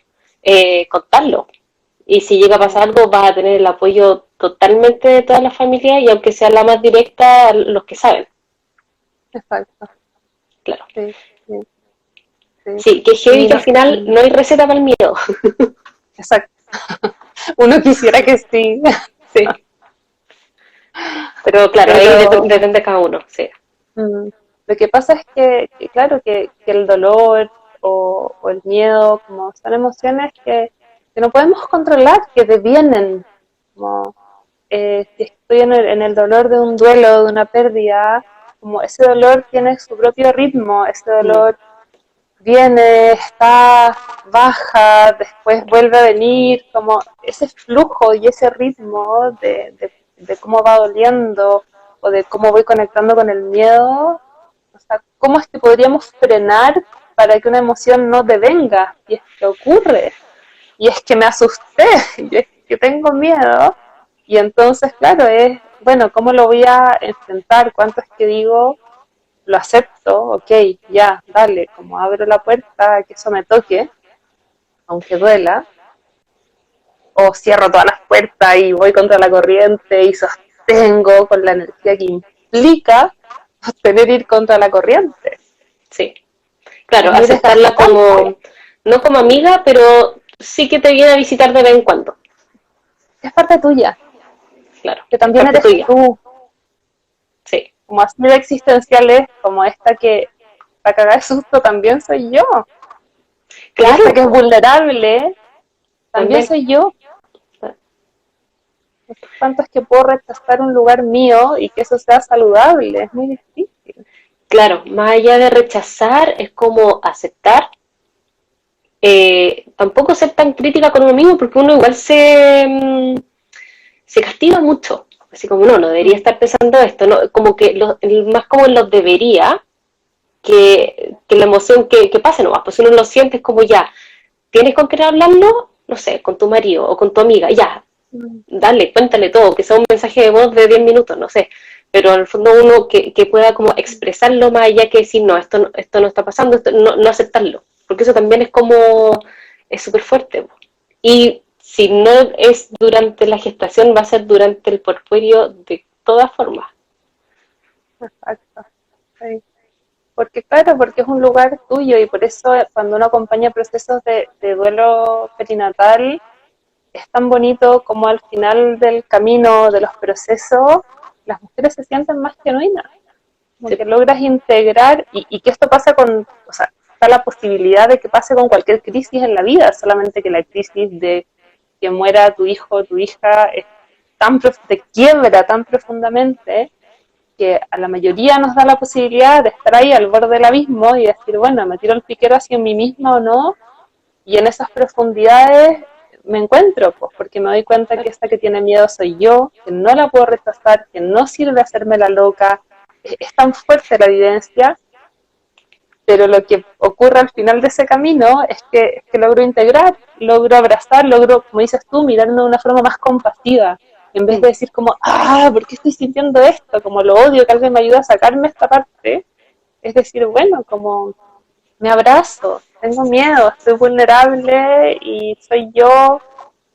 contarlo. Y si llega a pasar algo, vas a tener el apoyo totalmente de toda la familia y aunque sea la más directa, los que saben, Exacto, claro. sí, sí, sí. Sí, que heavy Y que no, al final no hay receta para el miedo. exacto. Uno quisiera que sí, Sí, pero claro, ahí pero depende de cada uno, sí. mm, lo que pasa es que claro, que el dolor o el miedo, como son emociones que no podemos controlar, que devienen, como si estoy en el dolor de un duelo, de una pérdida, como ese dolor tiene su propio ritmo, ese Mm, dolor viene, está, baja, después vuelve a venir, como ese flujo y ese ritmo de cómo va doliendo o de cómo voy conectando con el miedo, o sea, ¿cómo es que podríamos frenar para que una emoción no devenga? Y es que ocurre, y es que me asusté, y es que tengo miedo, y entonces, claro, es, bueno, ¿cómo lo voy a enfrentar? ¿Cuánto es que digo? Lo acepto, ok, ya, dale, como abro la puerta, que eso me toque, aunque duela, o cierro todas las puertas y voy contra la corriente y sostengo con la energía que implica sostener ir contra la corriente. sí. Claro, Es muy aceptarla desgastante, como, no como amiga, pero sí que te viene a visitar de vez en cuando. es parte tuya, Claro, que es también parte eres tuya. tú, Sí, como así de existenciales, como esta que la cagada de susto también soy yo, y esta claro, que es po, vulnerable también también. soy yo. ¿Cuánto es que puedo rechazar un lugar mío y que eso sea saludable? Es muy difícil. Claro, más allá de rechazar, es como aceptar. Tampoco ser tan crítica con uno mismo, porque uno igual se castiga mucho. Así como, no debería estar pensando esto, ¿no? Como que más como en los debería, que la emoción que pase nomás. Pues uno lo siente como ya, ¿tienes con qué hablarlo? No sé, con tu marido o con tu amiga, ya, Mm. dale, cuéntale todo, que sea un mensaje de voz de 10 minutos, no sé, pero en el fondo uno que pueda como expresarlo más allá que decir, no, esto no está pasando, esto, no aceptarlo, porque eso también es como, es súper fuerte. Y si no es durante la gestación, va a ser durante el puerperio de todas formas. Exacto. Sí. Porque claro, porque es un lugar tuyo y por eso cuando uno acompaña procesos de duelo perinatal, es tan bonito como al final del camino de los procesos, las mujeres se sienten más genuinas, como Sí, que logras integrar y que esto pasa con, o sea, está la posibilidad de que pase con cualquier crisis en la vida, solamente que la crisis de que muera tu hijo o tu hija es te quiebra tan profundamente que a la mayoría nos da la posibilidad de estar ahí al borde del abismo y decir, bueno, me tiro el piquero hacia mí misma o no, y en esas profundidades me encuentro, pues, porque me doy cuenta que claro. esta que tiene miedo soy yo, que no la puedo rechazar, que no sirve hacerme la loca, es tan fuerte la evidencia, pero lo que ocurre al final de ese camino es que logro integrar, logro abrazar, logro, como dices tú, mirarme de una forma más compasiva, en vez Mm, de decir como, ah, ¿por qué estoy sintiendo esto? Como lo odio, que alguien me ayude a sacarme esta parte, es decir, bueno, como me abrazo, tengo miedo, estoy vulnerable y soy yo,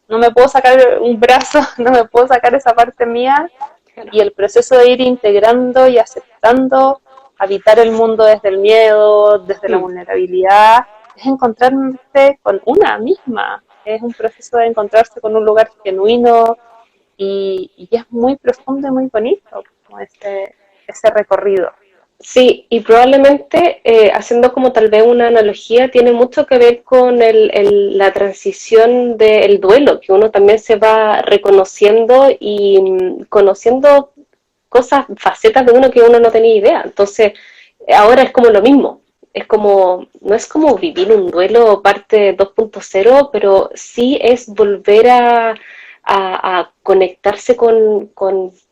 no me puedo sacar un brazo, no me puedo sacar esa parte mía, claro. y el proceso de ir integrando y aceptando, habitar el mundo desde el miedo, desde la Mm, vulnerabilidad, es encontrarse con una misma, es un proceso de encontrarse con un lugar genuino y es muy profundo y muy bonito, como ese recorrido. Sí, y probablemente haciendo como tal vez una analogía, tiene mucho que ver con la transición del duelo, que uno también se va reconociendo y conociendo cosas, facetas de uno que uno no tenía idea. Entonces, ahora es como lo mismo. Es como, no es como vivir un duelo parte 2.0, pero sí es volver a conectarse con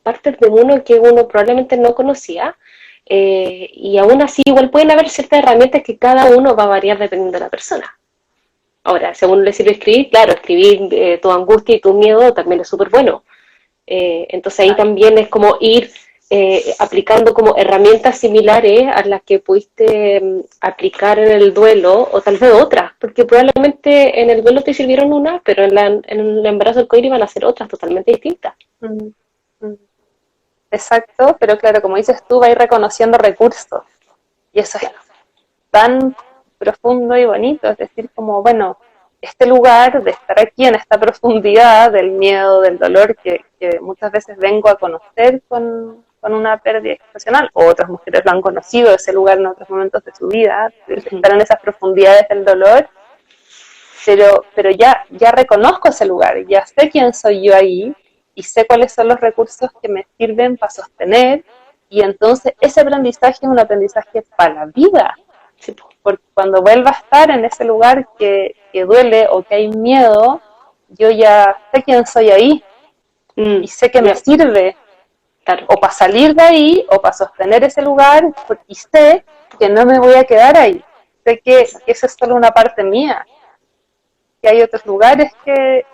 partes de uno que uno probablemente no conocía. Y aún así, igual pueden haber ciertas herramientas que cada uno va a variar dependiendo de la persona. Ahora, si a uno le sirve escribir, claro, escribir tu angustia y tu miedo también es súper bueno. Entonces ahí también es como ir aplicando como herramientas similares a las que pudiste aplicar en el duelo o tal vez otras, porque probablemente en el duelo te sirvieron unas, pero en el embarazo del coiri van a ser otras totalmente distintas. Mm, mm. Exacto, pero claro, como dices tú, vas a ir reconociendo recursos y eso es tan profundo y bonito, es decir, como, bueno, este lugar de estar aquí en esta profundidad del miedo, del dolor que muchas veces vengo a conocer con una pérdida gestacional, o otras mujeres lo han conocido, ese lugar en otros momentos de su vida, de estar en esas profundidades del dolor, pero ya reconozco ese lugar, ya sé quién soy yo ahí y sé cuáles son los recursos que me sirven para sostener, y entonces ese aprendizaje es un aprendizaje para la vida, Sí, porque cuando vuelva a estar en ese lugar que duele o que hay miedo, yo ya sé quién soy ahí y sé que me yeah, sirve claro. o para salir de ahí o para sostener ese lugar, y sé que no me voy a quedar ahí, sé que eso es solo una parte mía, que hay otros lugares que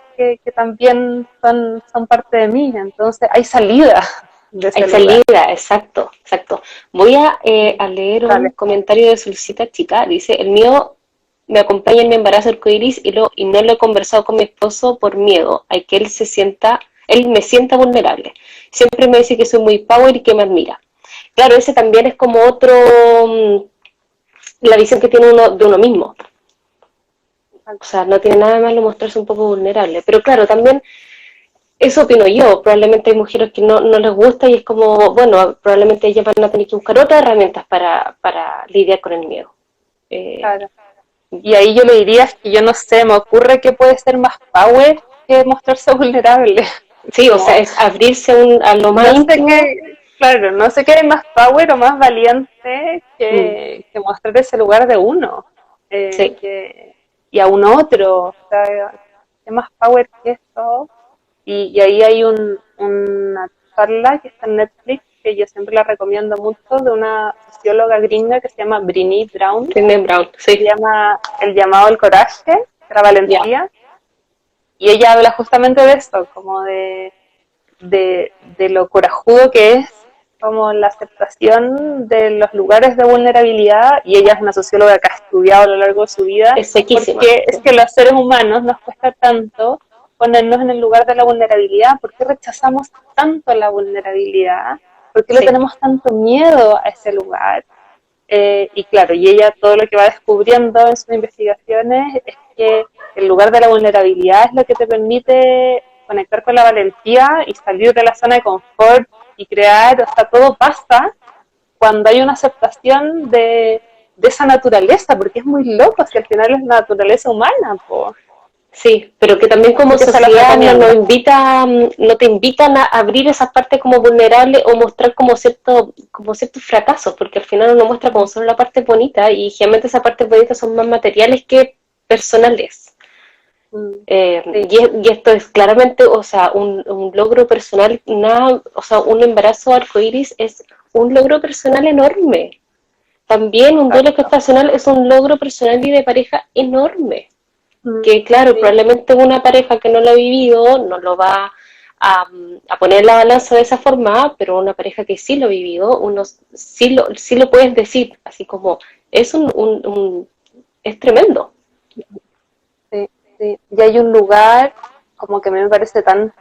también son parte de mí, entonces hay salida de Hay ese lugar. salida, exacto, exacto. Voy a leer un Dale. comentario de Solcita Chica. Dice, el mío me acompaña en mi embarazo arcoíris y no lo he conversado con mi esposo por miedo a que él me sienta vulnerable. Siempre me dice que soy muy power y que me admira. Claro, ese también es como la visión que tiene uno de uno mismo. O sea, no tiene nada de malo mostrarse un poco vulnerable. Pero claro, también eso opino yo. Probablemente hay mujeres que no les gusta y es como, bueno, probablemente ellas van a tener que buscar otras herramientas para lidiar con el miedo. Eh, Claro. Y ahí yo le diría que yo no sé, me ocurre que puede ser más power que mostrarse vulnerable. sí, o sea, Como, es abrirse a lo más no sé íntimo. qué, claro, no sé qué hay más power o más valiente Mm, que mostrar ese lugar de uno sí, y a un otro. O sea, ¿qué más power que esto? Y ahí hay una charla que está en Netflix que yo siempre la recomiendo mucho, de una socióloga gringa que se llama Brené Brown, Brené Brown, se sí, llama El llamado al coraje, la ya. valentía, y ella habla justamente de esto, como de lo corajudo que es, como la aceptación de los lugares de vulnerabilidad, y ella es una socióloga que ha estudiado a lo largo de su vida, Es sequísima. porque es Sí. que los seres humanos nos cuesta tanto ponernos en el lugar de la vulnerabilidad, ¿por qué rechazamos tanto la vulnerabilidad? ¿Por qué le Sí. tenemos tanto miedo a ese lugar? Y claro, y ella todo lo que va descubriendo en sus investigaciones es que el lugar de la vulnerabilidad es lo que te permite conectar con la valentía y salir de la zona de confort y crear, o sea, todo pasa cuando hay una aceptación de esa naturaleza, porque es muy loco si al final es la naturaleza humana, po. Sí, pero que también Así como que se los sociedad recomiendo. no te invitan a abrir esas partes como vulnerables o mostrar como ciertos fracasos, porque al final uno muestra como solo la parte bonita y generalmente esas partes bonitas son más materiales que personales. Sí, Y esto es claramente, o sea, un logro personal, o sea, un embarazo arcoíris es un logro personal enorme. También un duelo exacto. gestacional es un logro personal y de pareja enorme Mm, que claro, sí. probablemente una pareja que no lo ha vivido no lo va a poner en la balanza de esa forma, pero una pareja que sí lo ha vivido, uno sí lo puedes decir, así como es es tremendo. Sí, sí. Y hay un lugar como que a mí me parece tan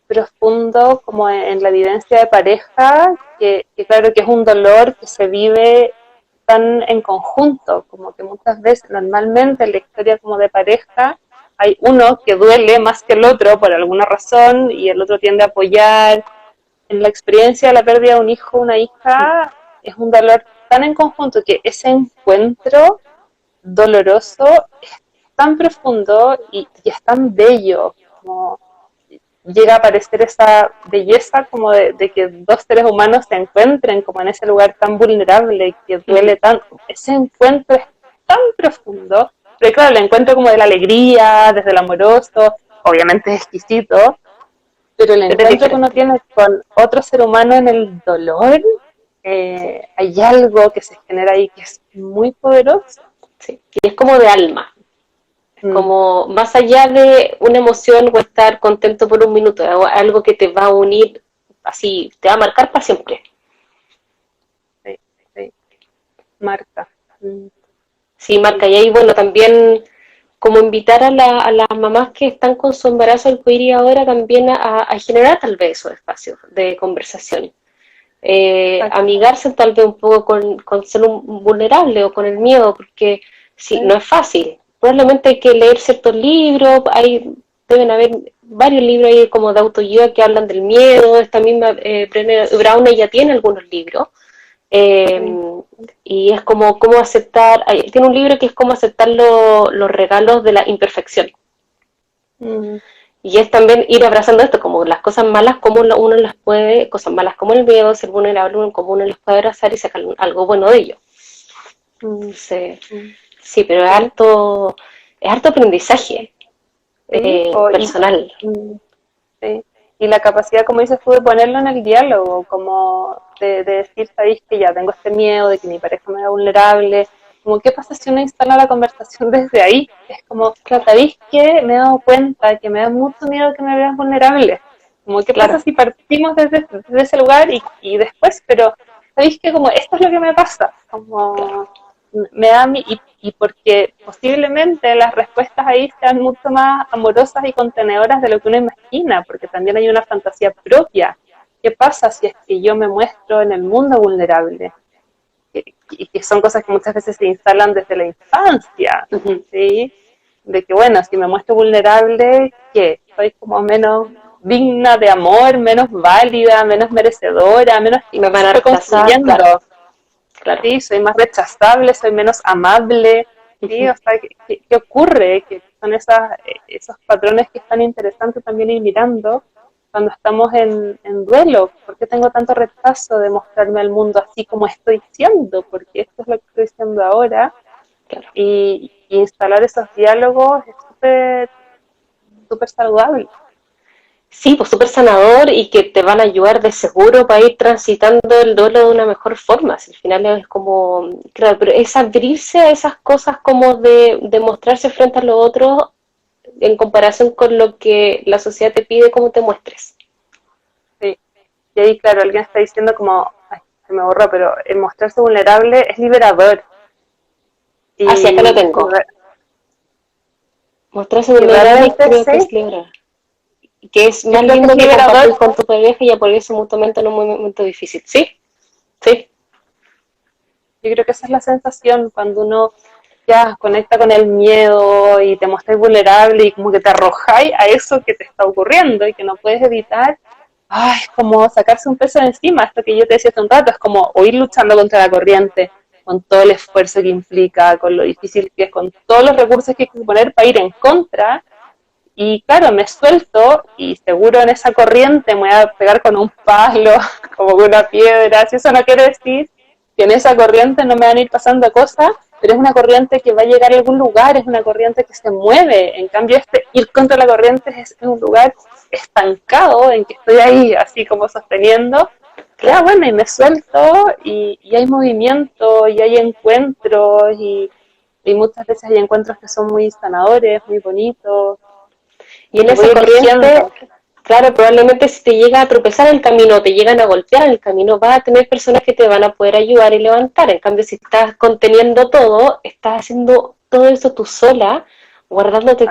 profundo como en la vivencia de pareja, que claro que es un dolor que se vive están en conjunto, como que muchas veces, normalmente en la historia como de pareja, hay uno que duele más que el otro por alguna razón y el otro tiende a apoyar. En la experiencia de la pérdida de un hijo o una hija es un dolor tan en conjunto que ese encuentro doloroso es tan profundo y es tan bello, como llega a aparecer esa belleza como de que dos seres humanos se encuentren como en ese lugar tan vulnerable que duele tanto. Ese encuentro es tan profundo, pero claro, el encuentro como de la alegría, desde el amoroso, obviamente es exquisito, pero el encuentro que uno tiene con otro ser humano en el dolor, hay algo que se genera ahí que es muy poderoso. Sí. Y es como de alma, como más allá de una emoción o estar contento por un minuto, algo que te va a unir, así, te va a marcar para siempre. Sí, sí. Marca. Sí, marca. Y ahí, bueno, también como invitar a las mamás que están con su embarazo al puer ir ahora también a generar tal vez esos espacios de conversación. Amigarse tal vez un poco con ser un vulnerable o con el miedo, porque sí, no es fácil. Probablemente hay que leer ciertos libros, deben haber varios libros ahí como de autoayuda que hablan del miedo. Esta misma Brené Brown, ella tiene algunos libros. Y es como cómo aceptar, tiene un libro que es cómo aceptar los regalos de la imperfección. Y es también ir abrazando esto, como las cosas malas, como uno las puede, cosas malas como el miedo, ser vulnerable, como uno las puede abrazar y sacar algo bueno de ello. Sí, pero es harto aprendizaje personal. Sí. Y la capacidad, como dices tú, de ponerlo en el diálogo, como de decir, sabéis que ya tengo este miedo de que mi pareja me vea vulnerable, como qué pasa si uno instala la conversación desde ahí, es como, sabéis que me he dado cuenta que me da mucho miedo que me veas vulnerable, como qué pasa si partimos desde ese lugar y después, pero sabéis que como esto es lo que me pasa, como me da y porque posiblemente las respuestas ahí sean mucho más amorosas y contenedoras de lo que uno imagina, porque también hay una fantasía propia. ¿Qué pasa si es que yo me muestro en el mundo vulnerable? Y que son cosas que muchas veces se instalan desde la infancia, ¿sí? De que, bueno, si me muestro vulnerable, ¿qué? Soy como menos digna de amor, menos válida, menos merecedora, menos... Me van a fue rechazar, construyendo. claro. Sí, soy más rechazable, soy menos amable, ¿sí? O sea, ¿qué ocurre? Que son esos patrones que están interesantes también ir mirando cuando estamos en duelo. ¿Por qué tengo tanto rechazo de mostrarme al mundo así como estoy siendo? Porque esto es lo que estoy siendo ahora. Claro. Y instalar esos diálogos es súper, súper saludable. Sí, pues súper sanador y que te van a ayudar de seguro para ir transitando el duelo de una mejor forma. Si al final es como, claro, pero es abrirse a esas cosas como de mostrarse frente a los otros en comparación con lo que la sociedad te pide cómo te muestres. Sí. Y ahí, claro, alguien está diciendo como, ay, se me borró, pero el mostrarse vulnerable es liberador. Hacia acá lo Y, tengo. Mostrarse y vulnerable realmente creo que es sí, liberador. Que es yo más creo que lindo es que liberador. compartir con tu pareja y apoyarse mutuamente en un momento difícil. ¿Sí? Sí. Yo creo que esa es la sensación cuando uno ya conecta con el miedo y te muestras vulnerable y como que te arrojáis a eso que te está ocurriendo y que no puedes evitar. Ay, es como sacarse un peso de encima, esto que yo te decía hace un rato, es como o ir luchando contra la corriente, con todo el esfuerzo que implica, con lo difícil que es, con todos los recursos que hay que poner para ir en contra. Y claro, me suelto y seguro en esa corriente me voy a pegar con un palo, como con una piedra. Si eso no quiere decir que en esa corriente no me van a ir pasando cosas, pero es una corriente que va a llegar a algún lugar, es una corriente que se mueve. En cambio, ir contra la corriente es un lugar estancado en que estoy ahí, así como sosteniendo. Ya, bueno, y me suelto y hay movimiento y hay encuentros y muchas veces hay encuentros que son muy sanadores, muy bonitos. Y en Y voy esa corriente, eligiendo. claro, probablemente si te llega a tropezar el camino, te llegan a golpear el camino, vas a tener personas que te van a poder ayudar y levantar. En cambio, si estás conteniendo todo, estás haciendo todo eso tú sola, guardándote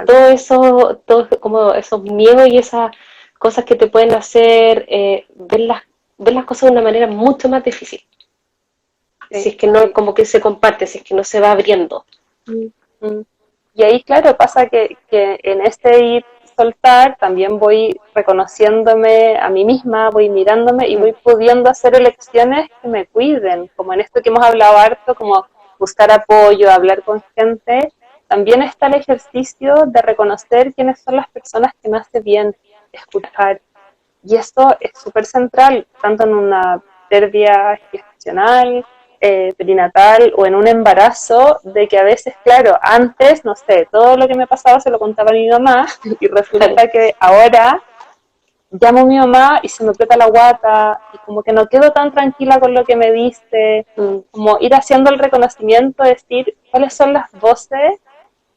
todo como esos miedos y esas cosas que te pueden hacer ver las cosas de una manera mucho más difícil. si es que no, como que se comparte, si es que no se va abriendo. Mm, mm. Y ahí, claro, pasa que en este ir soltar también voy reconociéndome a mí misma, voy mirándome y voy pudiendo hacer elecciones que me cuiden, como en esto que hemos hablado harto, como buscar apoyo, hablar con gente. También está el ejercicio de reconocer quiénes son las personas que me hace bien escuchar. Y esto es súper central, tanto en una pérdida gestacional, perinatal o en un embarazo, de que a veces, claro, antes, no sé, todo lo que me pasaba se lo contaba a mi mamá y resulta que ahora llamo a mi mamá y se me aprieta la guata y como que no quedo tan tranquila con lo que me dice, como ir haciendo el reconocimiento, decir cuáles son las voces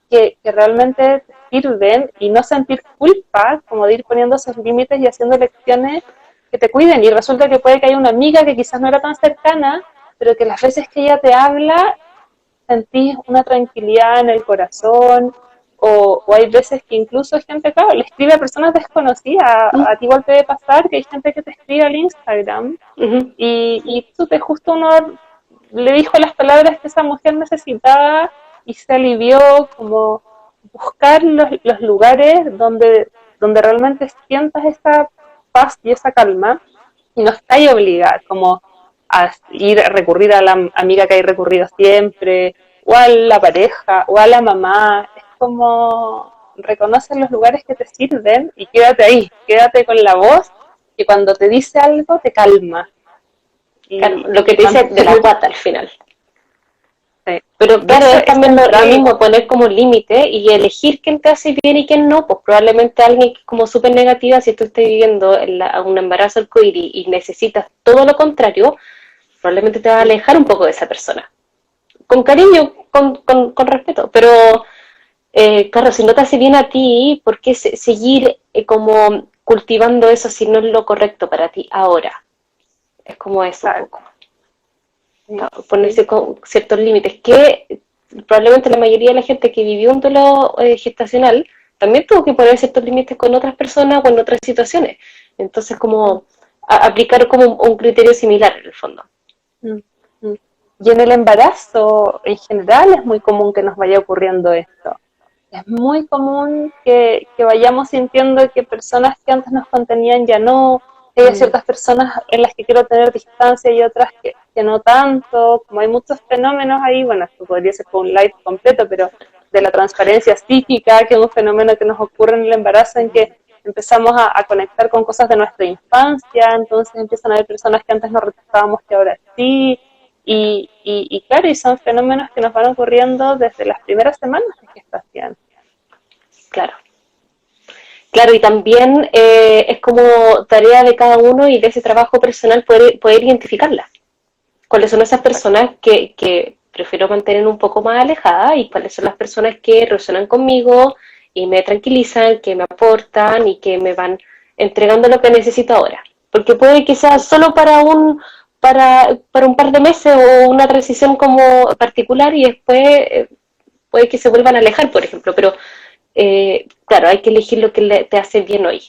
que realmente te sirven y no sentir culpa, como de ir poniendo esos límites y haciendo elecciones que te cuiden. Y resulta que puede que haya una amiga que quizás no era tan cercana, pero que las veces que ella te habla sentís una tranquilidad en el corazón, o hay veces que incluso hay gente, claro, le escribe a personas desconocidas, a ti igual te debe pasar que hay gente que te escribe al Instagram y tú te justo uno le dijo las palabras que esa mujer necesitaba y se alivió, como buscar los lugares donde realmente sientas esa paz y esa calma y no estáis obligada como a ir a recurrir a la amiga que hay recurrido siempre, o a la pareja, o a la mamá. Es como reconocer los lugares que te sirven y quédate ahí, quédate con la voz que cuando te dice algo te calma. Claro, Y lo que te dice de la guata al final. sí. Pero claro, Eso es también lo central. mismo poner como un límite y elegir quién te hace bien y quién no. Pues probablemente alguien que es como súper negativa, si tú estás viviendo un embarazo arcoíris y necesitas todo lo contrario, probablemente te va a alejar un poco de esa persona. Con cariño, con respeto, pero claro, si no te hace bien a ti, ¿por qué seguir como cultivando eso si no es lo correcto para ti ahora? Es como eso un Claro, poco. sí, Ponerse sí, con ciertos límites, que probablemente la mayoría de la gente que vivió un duelo gestacional también tuvo que poner ciertos límites con otras personas o en otras situaciones. Entonces, como aplicar como un criterio similar en el fondo. mm, mm. Y en el embarazo en general es muy común que nos vaya ocurriendo esto. Es muy común que vayamos sintiendo que personas que antes nos contenían ya no, que hay ciertas personas en las que quiero tener distancia y otras que no tanto, como hay muchos fenómenos ahí, bueno, esto podría ser por un live completo, pero de la transparencia psíquica, que es un fenómeno que nos ocurre en el embarazo en que empezamos a conectar con cosas de nuestra infancia, entonces empiezan a haber personas que antes no retrasábamos que ahora sí, y claro, y son fenómenos que nos van ocurriendo desde las primeras semanas de gestación. Claro. Claro, y también es como tarea de cada uno y de ese trabajo personal poder identificarlas. ¿Cuáles son esas personas que prefiero mantener un poco más alejadas y cuáles son las personas que resuenan conmigo y me tranquilizan, que me aportan y que me van entregando lo que necesito ahora? Porque puede que sea solo para un par de meses o una transición como particular y después puede que se vuelvan a alejar, por ejemplo, pero claro, hay que elegir lo que te hace bien hoy.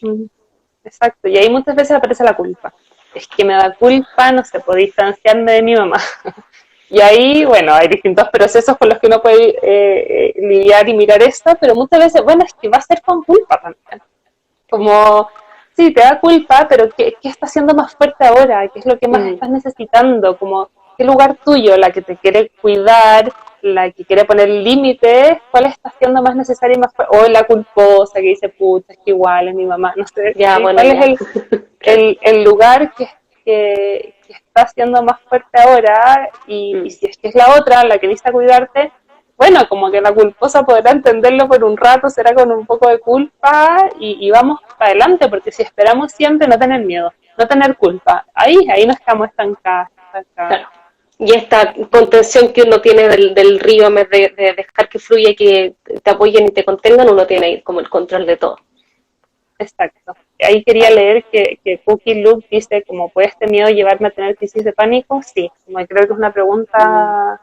Exacto, y ahí muchas veces aparece la culpa. Es que me da culpa, no sé, por distanciarme de mi mamá. Y ahí, bueno, hay distintos procesos con los que uno puede lidiar y mirar esto, pero muchas veces, bueno, es que va a ser con culpa también. Como, sí, te da culpa, pero ¿qué está haciendo más fuerte ahora? ¿Qué es lo que más estás necesitando? Como, ¿qué lugar tuyo, la que te quiere cuidar, la que quiere poner límites, cuál está siendo más necesaria y más fuerte? O la culposa que dice, puta, es que igual es mi mamá, no sé, Ya, ¿sí? bueno, ¿Cuál es ya. Claro. el lugar que está siendo más fuerte ahora? Y si es que es la otra, la que necesita cuidarte, bueno, como que la culposa podrá entenderlo por un rato, será con un poco de culpa y vamos para adelante, porque si esperamos siempre no tener miedo, no tener culpa, ahí no estamos estancados. Claro. Y esta contención que uno tiene del río, en vez de dejar que fluya y que te apoyen y te contengan, uno tiene ahí como el control de todo. Exacto. Ahí quería leer que Cookie Luke dice, como ¿puede este miedo llevarme a tener crisis de pánico? Sí, como creo que es una pregunta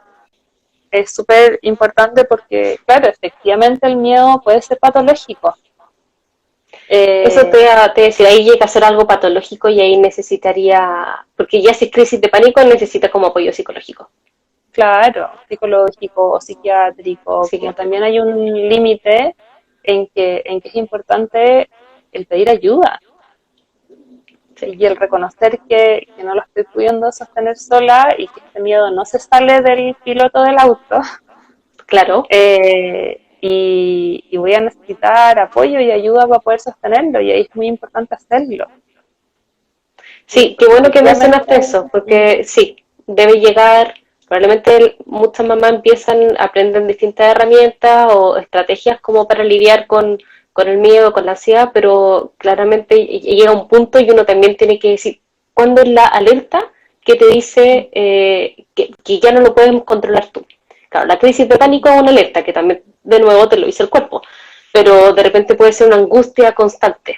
es súper importante porque, claro, efectivamente el miedo puede ser patológico. Eso Eh, te decía, ahí llega a ser algo patológico y ahí necesitaría, porque ya si es crisis de pánico necesita como apoyo psicológico. claro, psicológico o psiquiátrico, Así como que, también hay un límite en que es importante el pedir ayuda sí, y el reconocer que no lo estoy pudiendo sostener sola y que este miedo no se sale del piloto del auto claro. y voy a necesitar apoyo y ayuda para poder sostenerlo y ahí es muy importante hacerlo. Sí, Sí, qué porque bueno que efectivamente, mencionaste eso, porque sí, debe llegar, probablemente muchas mamás empiezan, aprenden distintas herramientas o estrategias como para lidiar con el miedo, con la ansiedad, pero claramente llega un punto y uno también tiene que decir, ¿cuándo es la alerta que te dice que ya no lo puedes controlar tú? Claro, la crisis de pánico es una alerta que también, de nuevo, te lo dice el cuerpo, pero de repente puede ser una angustia constante.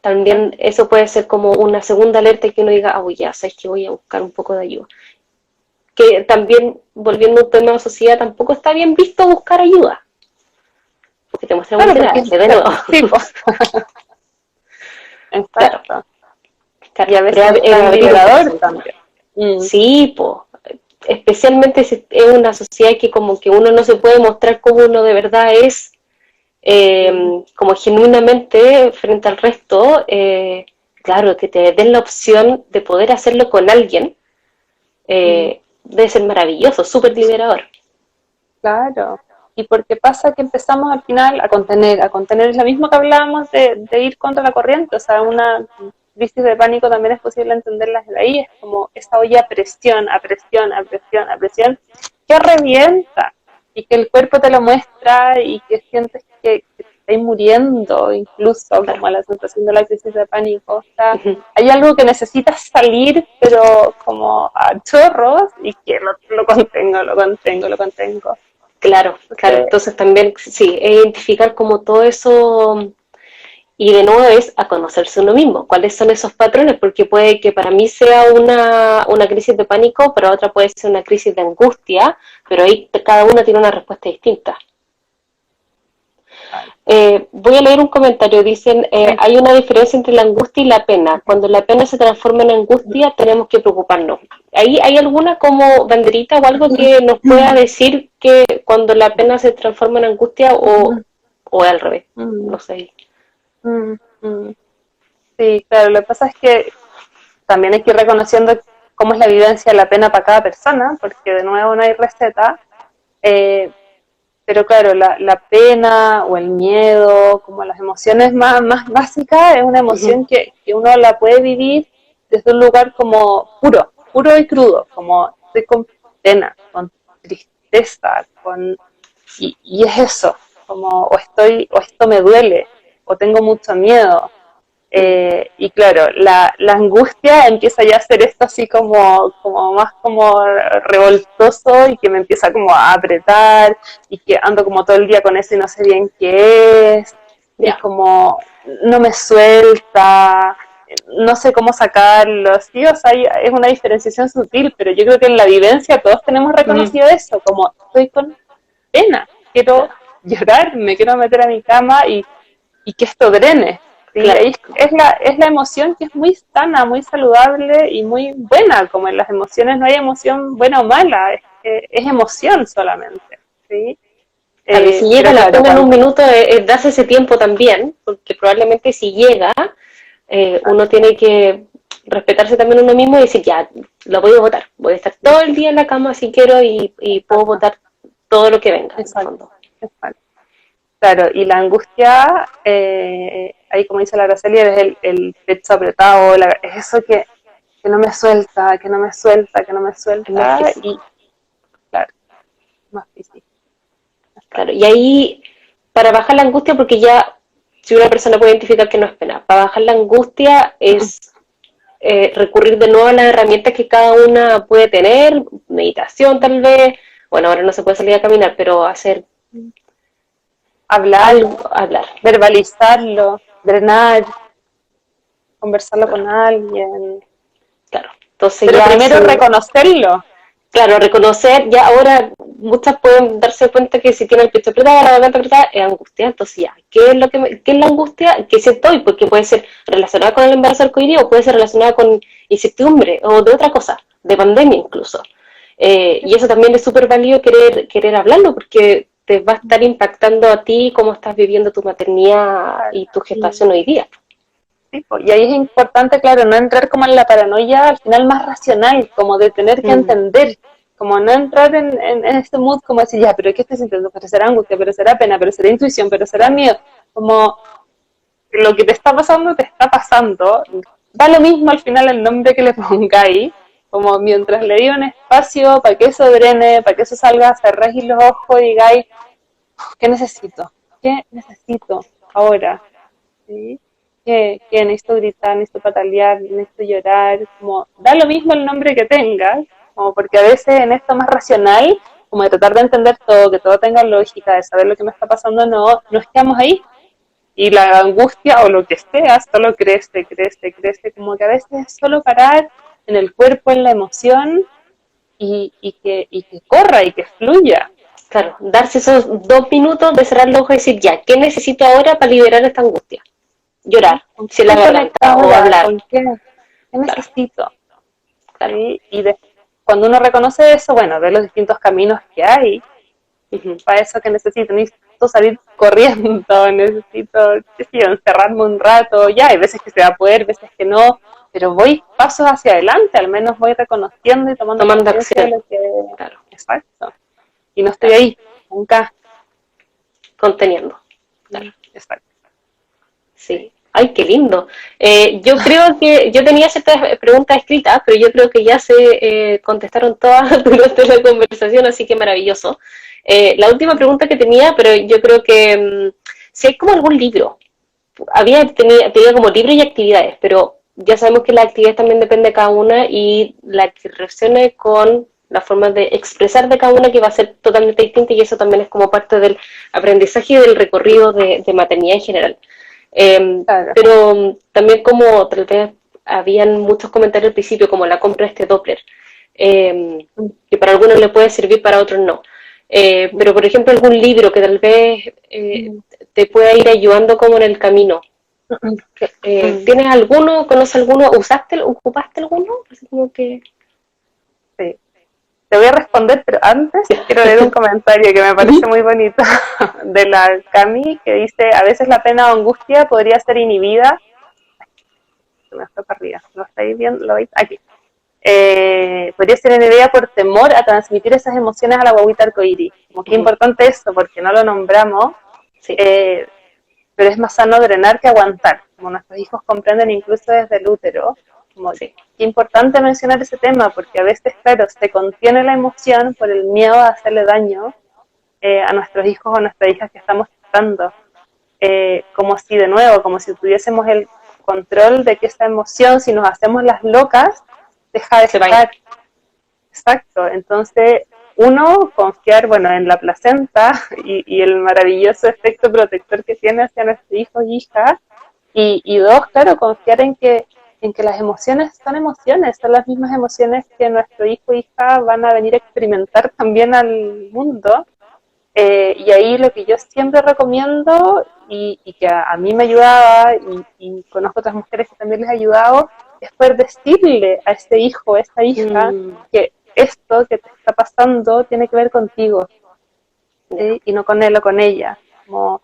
También eso puede ser como una segunda alerta y que uno diga, ah, ya sabes que voy a buscar un poco de ayuda. Que también, volviendo a un tema de sociedad, tampoco está bien visto buscar ayuda, porque te muestra claro, porque vulnerable, de nuevo. sí, pues, Claro, exacto. claro, Y a pero veces es es tan abrir un liberador corazón también. también. Mm, Sí, pues, especialmente si es una sociedad que como que uno no se puede mostrar como uno de verdad es, mm, como genuinamente frente al resto, claro, que te den la opción de poder hacerlo con alguien, mm. debe ser maravilloso, súper liberador. Claro. Y porque pasa que empezamos al final a contener es lo mismo que hablábamos de ir contra la corriente, o sea, una crisis de pánico también es posible entenderlas de ahí, es como esa olla a presión, a presión, a presión, a presión, que revienta y que el cuerpo te lo muestra y que sientes que te estás muriendo, incluso Claro. como la sensación de la crisis de pánico, o sea, Ujú. hay algo que necesitas salir, pero como a chorros y que lo contengo, lo contengo, lo contengo. Claro, claro. Entonces, Entonces también, sí, es identificar como todo eso y de nuevo es a conocerse uno mismo, cuáles son esos patrones, porque puede que para mí sea una crisis de pánico, para otra puede ser una crisis de angustia, pero ahí cada una tiene una respuesta distinta. Voy a leer un comentario, dicen, sí, hay una diferencia entre la angustia y la pena. Cuando la pena se transforma en angustia, tenemos que preocuparnos. ¿Ahí hay alguna como banderita o algo que nos pueda decir que cuando la pena se transforma en angustia o al revés? No sé. sí, claro, lo que pasa es que también hay que ir reconociendo cómo es la vivencia de la pena para cada persona, porque de nuevo no hay receta, eh, pero claro, la pena o el miedo, como las emociones más básicas, es una emoción que uno la puede vivir desde un lugar como puro, puro y crudo, como estoy con pena, con tristeza, y es eso, como o esto me duele, o tengo mucho miedo. Y claro, la angustia empieza ya a ser esto así como más como revoltoso y que me empieza como a apretar y que ando como todo el día con eso y no sé bien qué es y Ya. como no me suelta, no sé cómo sacarlo, sí, o sea, es una diferenciación sutil, pero yo creo que en la vivencia todos tenemos reconocido eso, como estoy con pena, quiero llorar, me quiero meter a mi cama y que esto drene. ¿Sí? Claro. Ahí es la emoción que es muy sana, muy saludable y muy buena, como en las emociones no hay emoción buena o mala, es emoción solamente. ¿Sí? Claro, y si llega Pero la claro, pena en un cuando... minuto, es darse ese tiempo también, porque probablemente si llega, uno tiene que respetarse también uno mismo y decir, ya, lo voy a votar, voy a estar todo el día en la cama si quiero y puedo Exacto, votar todo lo que venga, en el exacto, fondo. exacto. Claro, y la angustia, ahí como dice la Araceli, es el pecho apretado, es eso que no me suelta, que no me suelta, que no me Es más suelta, físico. y claro, más físico. Claro, y ahí, para bajar la angustia, porque ya, si una persona puede identificar que no es pena, para bajar la angustia es recurrir de nuevo a las herramientas que cada una puede tener, meditación tal vez, bueno, ahora no se puede salir a caminar, pero hacer Hablar, algo, hablar. verbalizarlo, drenar, conversarlo Claro, con alguien. claro. Entonces Pero ya primero eso, reconocerlo. claro, reconocer, ya ahora muchas pueden darse cuenta que si tienen el pecho apretado, la garganta apretada, es angustia. Entonces ya, ¿qué es lo que qué es la angustia? ¿Qué siento hoy? Porque puede ser relacionada con el embarazo arcoíris o puede ser relacionada con incertidumbre o de otra cosa, de pandemia incluso. Y eso también es súper válido querer hablarlo, porque te va a estar impactando a ti cómo estás viviendo tu maternidad y tu gestación hoy día. Sí, y ahí es importante, claro, no entrar como en la paranoia al final más racional, como de tener que entender, como no entrar en este mood como decir, ya, pero ¿qué estoy sintiendo? Pero será angustia, pero será pena, pero será intuición, pero será miedo. Como lo que te está pasando, da lo mismo al final el nombre que le pongáis, como mientras le diga un espacio para que eso drene, para que eso salga, cerréis los ojos y digáis, ¿qué necesito? ¿Qué necesito ahora? ¿Sí? Que necesito gritar, necesito patalear, necesito llorar, como da lo mismo el nombre que tengas, como porque a veces en esto más racional, como de tratar de entender todo, que todo tenga lógica, de saber lo que me está pasando, no, nos quedamos ahí. Y la angustia o lo que sea solo crece, como que a veces es solo parar en el cuerpo, en la emoción y que corra y que fluya. Claro, darse esos 2 minutos de cerrar los ojos y decir, ya, ¿qué necesito ahora para liberar esta angustia? Llorar, ¿Con si la qué garganta, o ahora? hablar. ¿Con qué? ¿Qué Claro, necesito? claro. ¿Sí? Cuando uno reconoce eso, bueno, ve los distintos caminos que hay, para eso que necesito salir corriendo, necesito, qué sé yo, encerrarme un rato, ya, hay veces que se va a poder, veces que no, pero voy pasos hacia adelante, al menos voy reconociendo y tomando Tomando conciencia de acción, lo que... claro, Exacto. Y no estoy claro. ahí, nunca. Conteniendo, claro. Exacto. Sí. Ay, qué lindo. Yo creo que yo tenía ciertas preguntas escritas, pero yo creo que ya se contestaron todas durante la conversación, así que maravilloso. La última pregunta que tenía, pero yo creo que si hay como algún libro, tenía como libros y actividades, pero ya sabemos que las actividades también depende de cada una y la que reaccione con la forma de expresar de cada una que va a ser totalmente distinta y eso también es como parte del aprendizaje y del recorrido de maternidad en general. Claro. Pero también como tal vez habían muchos comentarios al principio, como la compra de este Doppler, que para algunos le puede servir, para otros no. Pero por ejemplo algún libro que tal vez te pueda ir ayudando como en el camino. ¿Tienes alguno? ¿Conoces alguno? ¿Ocupaste alguno? Así como que... Sí. Te voy a responder, pero antes quiero leer un comentario que me parece muy bonito de la Cami, que dice, a veces la pena o angustia podría ser inhibida. Se me fue para arriba, ¿lo estáis viendo? ¿Lo veis? Aquí. Podría ser inhibida por temor a transmitir esas emociones a la guaguita arcoíris. Como que importante eso, porque no lo nombramos, Sí. pero es más sano drenar que aguantar, como nuestros hijos comprenden incluso desde el útero. Como Sí. qué importante mencionar ese tema, porque a veces, claro, se contiene la emoción por el miedo a hacerle daño a nuestros hijos o a nuestras hijas que estamos tratando. Como si, de nuevo, como si tuviésemos el control de que esa emoción, si nos hacemos las locas, deja de estar. Exacto. Entonces, uno, confiar, bueno, en la placenta y el maravilloso efecto protector que tiene hacia nuestros hijos y hijas. Y dos, claro, confiar en que las emociones son las mismas emociones que nuestro hijo o hija van a venir a experimentar también al mundo. Y ahí lo que yo siempre recomiendo y que a mí me ayudaba y conozco otras mujeres que también les ha ayudado, es poder decirle a ese hijo, a esta hija, que esto que te está pasando tiene que ver contigo, ¿sí? Y no con él o con ella. Como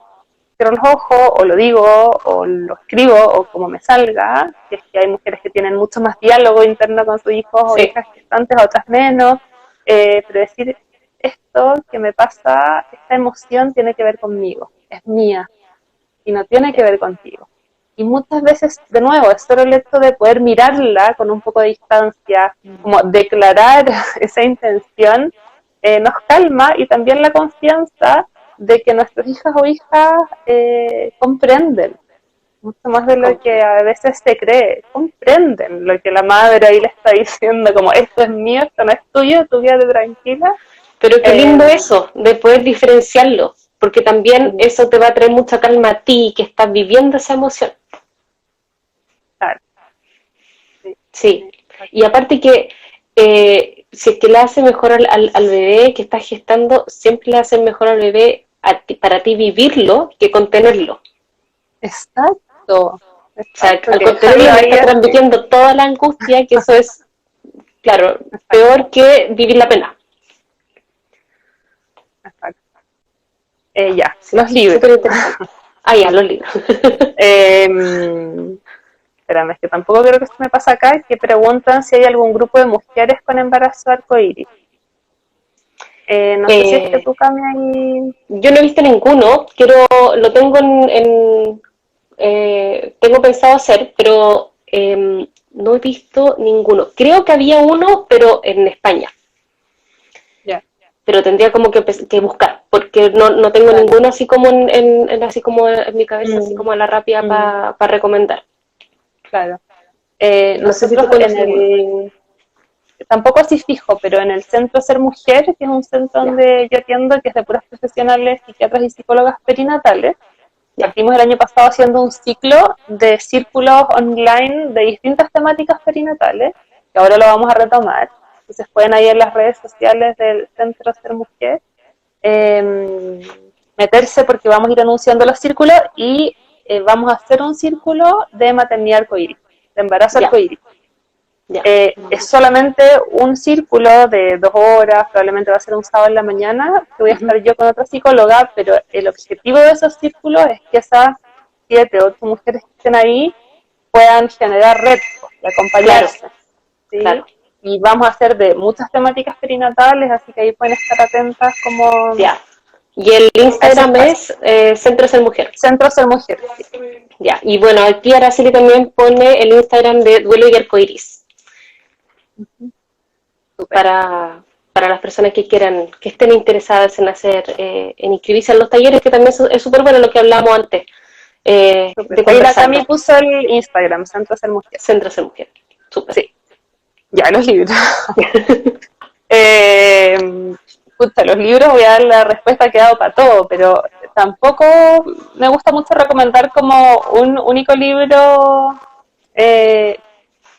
cierro los ojos, o lo digo, o lo escribo, o como me salga, que es que hay mujeres que tienen mucho más diálogo interno con sus hijos o hijas gestantes, otras menos, pero decir, esto que me pasa, esta emoción tiene que ver conmigo, es mía, y no tiene que ver contigo. Y muchas veces, de nuevo, es solo el hecho de poder mirarla con un poco de distancia, como declarar esa intención, nos calma, y también la confianza de que nuestros hijas o hijas comprenden, mucho más de lo que a veces se cree, comprenden lo que la madre ahí le está diciendo, como esto es mío, esto no es tuyo, tú quédate tranquila. Pero qué lindo eso, de poder diferenciarlo, porque también eso te va a traer mucha calma a ti, que estás viviendo esa emoción. Claro. Sí, y aparte que si es que le hace mejor al bebé que estás gestando, siempre le hace mejor al bebé para ti vivirlo que contenerlo. Exacto. O sea, al contenerlo le está transmitiendo toda la angustia, que eso es claro, Exacto, peor que vivir la pena. exacto. Ya, Sí, los libros. súper interesante. Ah, ya, los libros. Espérame, es que tampoco creo que esto me pasa acá, que preguntan si hay algún grupo de mujeres con embarazo arcoíris. No sé si es que Eh, tú cambias. yo no he visto ninguno, lo tengo tengo pensado hacer, pero no he visto ninguno. Creo que había uno, pero en España. Ya, Pero tendría como que buscar, porque no tengo claro. ninguno así como así como en mi cabeza, así Mm, como a la rápida mm, para recomendar. claro. No sé si Nosotros tú en conoces alguno. el, tampoco así fijo, pero en el Centro Ser Mujer, que es un centro Ya, donde yo atiendo, que es de puras profesionales, psiquiatras y psicólogas perinatales. ya. Partimos el año pasado haciendo un ciclo de círculos online de distintas temáticas perinatales, que ahora lo vamos a retomar. Entonces pueden ir en las redes sociales del Centro Ser Mujer, meterse porque vamos a ir anunciando los círculos y vamos a hacer un círculo de maternidad arcoíris, de embarazo Ya, arcoíris. ya. Es solamente un círculo de 2 horas, probablemente va a ser un sábado en la mañana, que voy a Ujú. estar yo con otra psicóloga, pero el objetivo de esos círculos es que esas 7, 8 mujeres que estén ahí puedan generar red y Claro, acompañarse, ¿sí? claro. Y vamos a hacer de muchas temáticas perinatales, así que ahí pueden estar atentas como Ya. Y el a ese Instagram espacio. es Centro Ser Mujer. Centro Ser Mujer, sí. Ya. Y bueno, aquí Araceli también pone el Instagram de Duelo y Arcoiris Súper, para las personas que quieran, que estén interesadas en en inscribirse en los talleres, que también es súper bueno lo que hablamos antes, súper. de Ahí la Cami conversarlo. puso el Instagram, Centro Ser Mujer. Centro Ser Mujer. Súper. Sí, ya los libros. Eh, los libros voy a dar la respuesta que he dado para todo, pero tampoco me gusta mucho recomendar como un único libro, eh,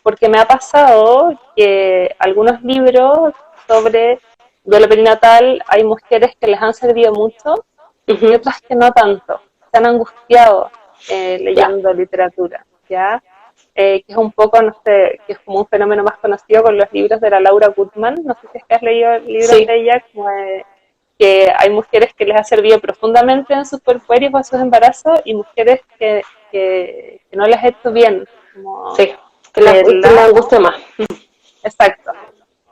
porque me ha pasado que algunos libros sobre duelo perinatal hay mujeres que les han servido mucho y Ujú. otras que no tanto, se han angustiado Ya. leyendo literatura, ¿ya? Que es un poco, no sé, que es como un fenómeno más conocido con los libros de la Laura Gutman, no sé si es que has leído libros Sí. de ella, como que hay mujeres que les ha servido profundamente en sus puerperios o sus embarazos y mujeres que no les ha hecho bien, como Sí. Que la leerla, angustia más. exacto.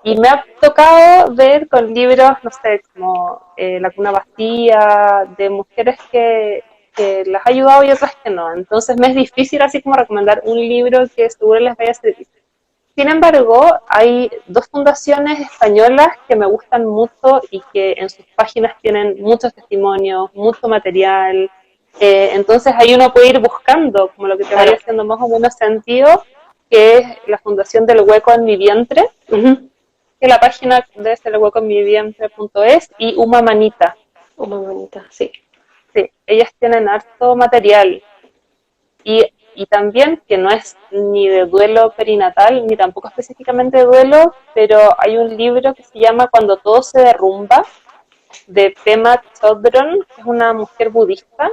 Y me ha tocado ver con libros, no sé, como La cuna vacía, de mujeres que las ha ayudado y otras que no. Entonces me es difícil así como recomendar un libro que seguro les vaya a servir. Sin embargo, hay 2 fundaciones españolas que me gustan mucho y que en sus páginas tienen muchos testimonios, mucho material. Entonces ahí uno puede ir buscando, como lo que te vaya Claro. haciendo más o menos sentido, que es la Fundación del Hueco en mi Vientre, Ujú. que la página de selhuecoenmivientre.es y Uma Manita. Oh, muy bonita, sí. Sí, ellas tienen harto material y también que no es ni de duelo perinatal, ni tampoco específicamente de duelo, pero hay un libro que se llama Cuando todo se derrumba, de Pema Chodron, que es una mujer budista,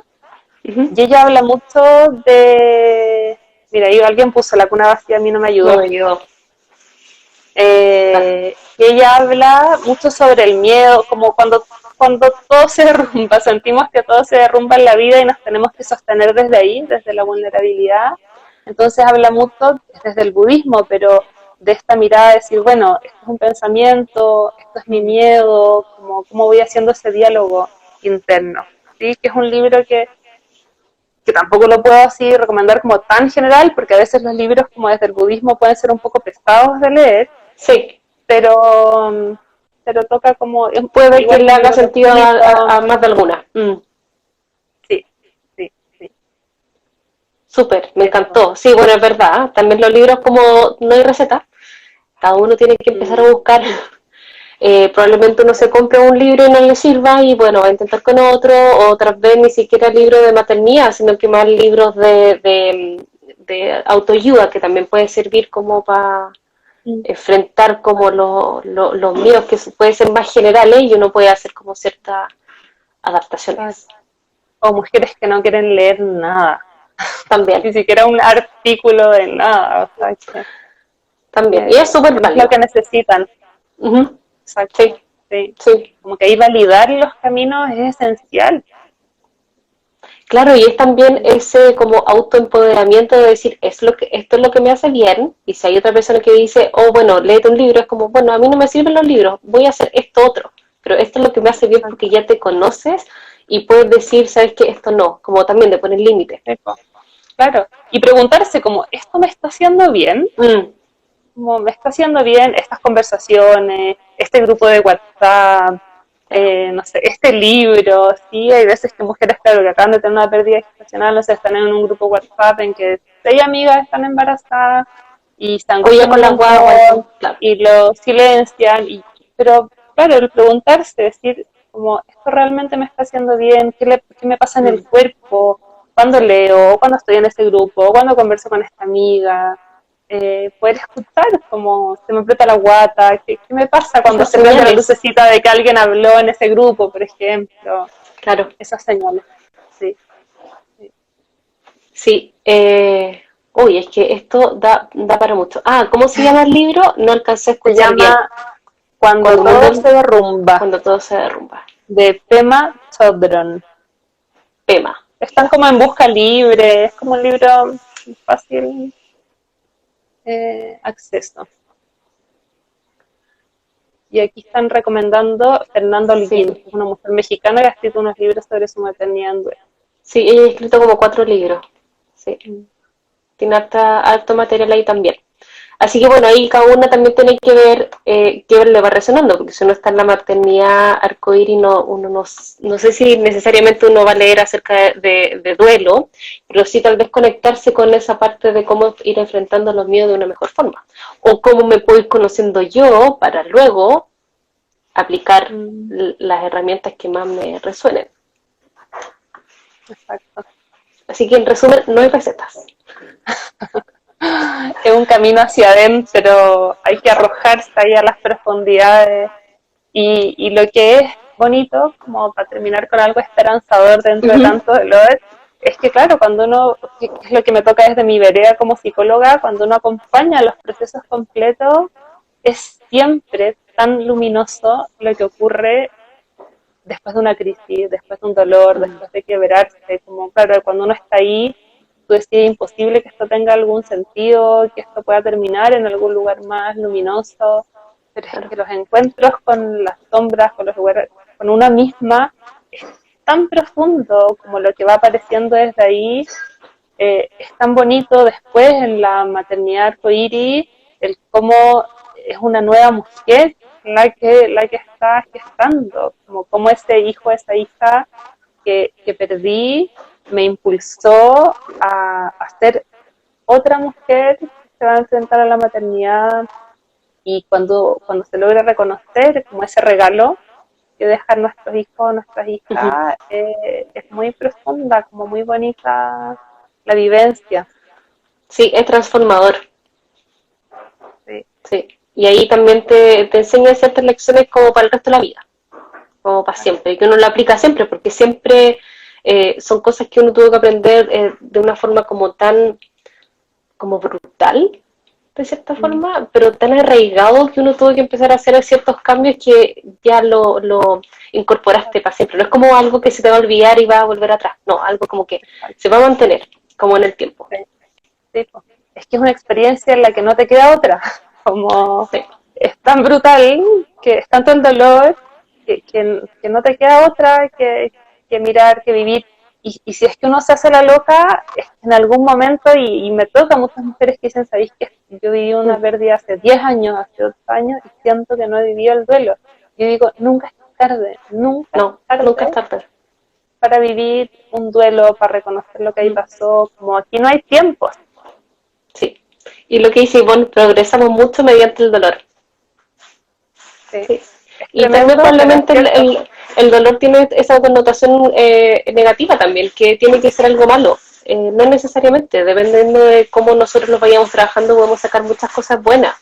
Ujú. y ella habla mucho de... Mira, ahí alguien puso la cuna vacía, a mí no me No ayudó. me ayudó. Que ella habla mucho sobre el miedo, como cuando todo se derrumba, sentimos que todo se derrumba en la vida y nos tenemos que sostener desde ahí, desde la vulnerabilidad. Entonces habla mucho desde el budismo, pero de esta mirada de decir, bueno, esto es un pensamiento, esto es mi miedo, como cómo voy haciendo ese diálogo interno. ¿Sí? Que es un libro que tampoco lo puedo así recomendar como tan general, porque a veces los libros como desde el budismo pueden ser un poco pesados de leer, Sí. pero, pero toca como, Puede que igual es le un haga libro sentido profundito, a más de alguna. sí, sí, sí, Súper, me eso. encantó. Sí, bueno, es verdad. También los libros, como no hay receta, cada uno tiene que empezar a Mm, buscar. Probablemente uno sí, se compre un libro y no le sirva y bueno, va a intentar con otro, o otras veces ni siquiera libros de maternidad, sino que más libros de autoayuda, que también puede servir como para mm, enfrentar como los miedos que pueden ser más generales y uno puede hacer como ciertas adaptaciones exacto. O mujeres que no quieren leer nada, también. ni siquiera un artículo de nada, o sea, también. Y es súper Es válido. lo que necesitan. Ujú. Exacto. Sí, Sí. sí. Como que ahí validar los caminos es esencial. Claro, y es también ese como autoempoderamiento de decir, esto es lo que me hace bien, y si hay otra persona que dice, oh, bueno, léete un libro, es como, bueno, a mí no me sirven los libros, voy a hacer esto otro, pero esto es lo que me hace bien porque ya te conoces y puedes decir, sabes que esto no, como también de poner límites. Claro. Y preguntarse como, ¿esto me está haciendo bien? Mm, Como, ¿me está haciendo bien estas conversaciones, este grupo de WhatsApp, claro. no sé, este libro? Sí, hay veces que mujeres, claro, que acaban de tener una pérdida gestacional, no sé, están en un grupo WhatsApp en que 6 amigas están embarazadas y se O ya angustian con un las guaguas, montón claro. y lo silencian. Pero, claro, el preguntarse, decir, como, ¿esto realmente me está haciendo bien? ¿Qué me pasa en el Mm, cuerpo? ¿Cuándo sí. leo? ¿Cuándo estoy en ese grupo? ¿Cuándo converso con esta amiga? Poder escuchar como se me aprieta la guata, qué me pasa cuando Esas se prende la señales, lucecita de que alguien habló en ese grupo, por ejemplo, claro. esas señales, sí. Sí, uy, es que esto da para mucho. Ah, ¿cómo se llama el libro? No alcancé a Se escuchar bien. llama Cuando Cuando el todo mundo, se derrumba, cuando todo se derrumba. de Pema Chodron. Pema. Están como en busca libre, es como un libro fácil acceso. Y aquí están recomendando Fernanda Holguín, que Sí, es una mujer mexicana que ha escrito unos libros sobre su maternidad en duelo. sí, ella ha escrito como 4 libros. Sí, tiene harto material ahí también. Así que bueno, ahí cada una también tiene que ver qué le va resonando, porque si uno está en la maternidad arcoíris, uno no sé si necesariamente uno va a leer acerca de duelo, pero sí tal vez conectarse con esa parte de cómo ir enfrentando los miedos de una mejor forma, o cómo me puedo ir conociendo yo para luego aplicar las herramientas que más me resuenen. Exacto. Así que en resumen, no hay recetas. Es un camino hacia adentro, hay que arrojarse ahí a las profundidades y lo que es bonito, como para terminar con algo esperanzador dentro de Ujú. tanto dolor, es que claro, cuando uno, que es lo que me toca desde mi vereda como psicóloga, cuando uno acompaña los procesos completos, es siempre tan luminoso lo que ocurre después de una crisis, después de un dolor, después de quebrarse, como claro, cuando uno está ahí, tú decís, es imposible que esto tenga algún sentido, que esto pueda terminar en algún lugar más luminoso, pero es Claro. que los encuentros con las sombras, con los lugares, con una misma, es tan profundo como lo que va apareciendo desde ahí, es tan bonito después en la maternidad arcoíris, el cómo es una nueva mujer la que está gestando, como ese hijo, esa hija que perdí, me impulsó a ser otra mujer que se va a enfrentar a la maternidad y cuando se logra reconocer como ese regalo que dejan nuestros hijos, nuestras Ujú. hijas, es muy profunda, como muy bonita la vivencia. Sí, es transformador. Sí, Sí. Y ahí también te enseña ciertas lecciones como para el resto de la vida, como para siempre, y que uno lo aplica siempre, porque siempre son cosas que uno tuvo que aprender de una forma como tan, como brutal, de cierta forma, pero tan arraigado que uno tuvo que empezar a hacer ciertos cambios que ya lo incorporaste para siempre. No es como algo que se te va a olvidar y va a volver atrás, no, algo como que se va a mantener, como en el tiempo. sí, sí, pues. Es que es una experiencia en la que no te queda otra, como Sí. es tan brutal, que es tanto el dolor, que no te queda otra que mirar, que vivir. Y si es que uno se hace la loca, es que en algún momento, y me toca a muchas mujeres que dicen, ¿sabéis que yo viví una Mm. pérdida hace 10 años, hace 8 años, y siento que no he vivido el duelo? Yo digo, nunca es tarde, nunca es No, nunca es tarde tarde. para vivir un duelo, para reconocer lo que ahí Mm. pasó, como aquí no hay tiempos. Sí. Y lo que dice Ivonne, progresamos mucho mediante el dolor. Sí. Sí. Es Y tal vez tremendo, pero es probablemente cierto. el dolor tiene esa connotación negativa también, que tiene que ser algo malo. No necesariamente, dependiendo de cómo nosotros lo vayamos trabajando, podemos sacar muchas cosas buenas.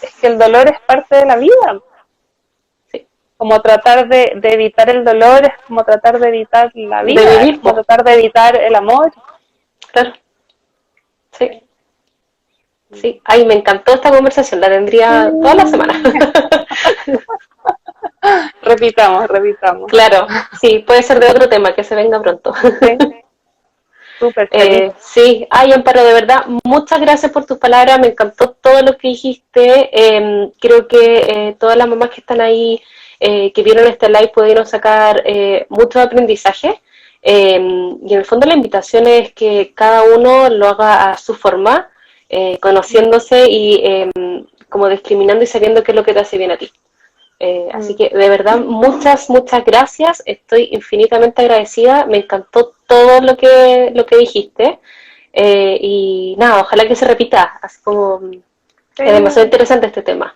Es que el dolor es parte de la vida. Sí. Como tratar de evitar el dolor es como tratar de evitar la De vida, es vivir, como pues, tratar de evitar el amor. claro. Sí. Sí. Sí, ay, me encantó esta conversación, la tendría toda la semana. Repitamos, repitamos. Claro, sí, puede ser de otro tema, que se venga pronto. Sí, súper feliz. Sí, ay, Amparo, de verdad, muchas gracias por tus palabras, me encantó todo lo que dijiste. Creo que todas las mamás que están ahí, que vieron este live, pudieron sacar mucho aprendizaje. Y en el fondo la invitación es que cada uno lo haga a su forma, conociéndose y como discriminando y sabiendo qué es lo que te hace bien a ti. Así que de verdad, muchas, muchas gracias. Estoy infinitamente agradecida. Me encantó todo lo que dijiste. Y nada, ojalá que se repita. Así como es demasiado Sí, interesante este tema.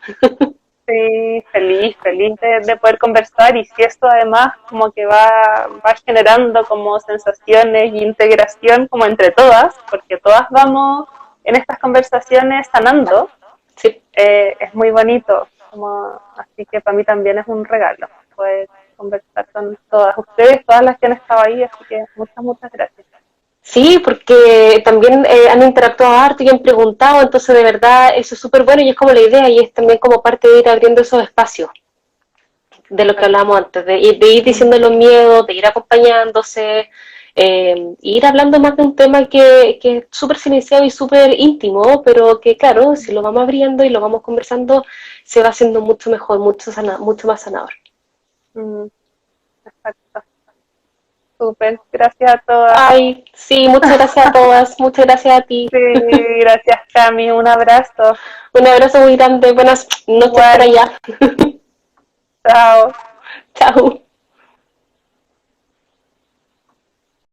sí, feliz, feliz de poder conversar y si esto además como que va generando como sensaciones y integración como entre todas, porque todas vamos en estas conversaciones sanando, Sí. es muy bonito, como, así que para mí también es un regalo poder conversar con todas ustedes, todas las que han estado ahí, así que muchas, muchas gracias. Sí, porque también han interactuado harto y han preguntado, entonces de verdad eso es súper bueno y es como la idea y es también como parte de ir abriendo esos espacios de lo que hablábamos antes, de ir diciendo los miedos, de ir acompañándose, ir hablando más de un tema que es súper silenciado y súper íntimo, pero que claro, si lo vamos abriendo y lo vamos conversando, se va haciendo mucho mejor, mucho más sanador. Mm, exacto. Súper, gracias a todas. Ay, sí, muchas gracias a todas, muchas gracias a ti. Sí, gracias Cami, un abrazo. Un abrazo muy grande, buenas noches por Igual, allá. chao. Chao.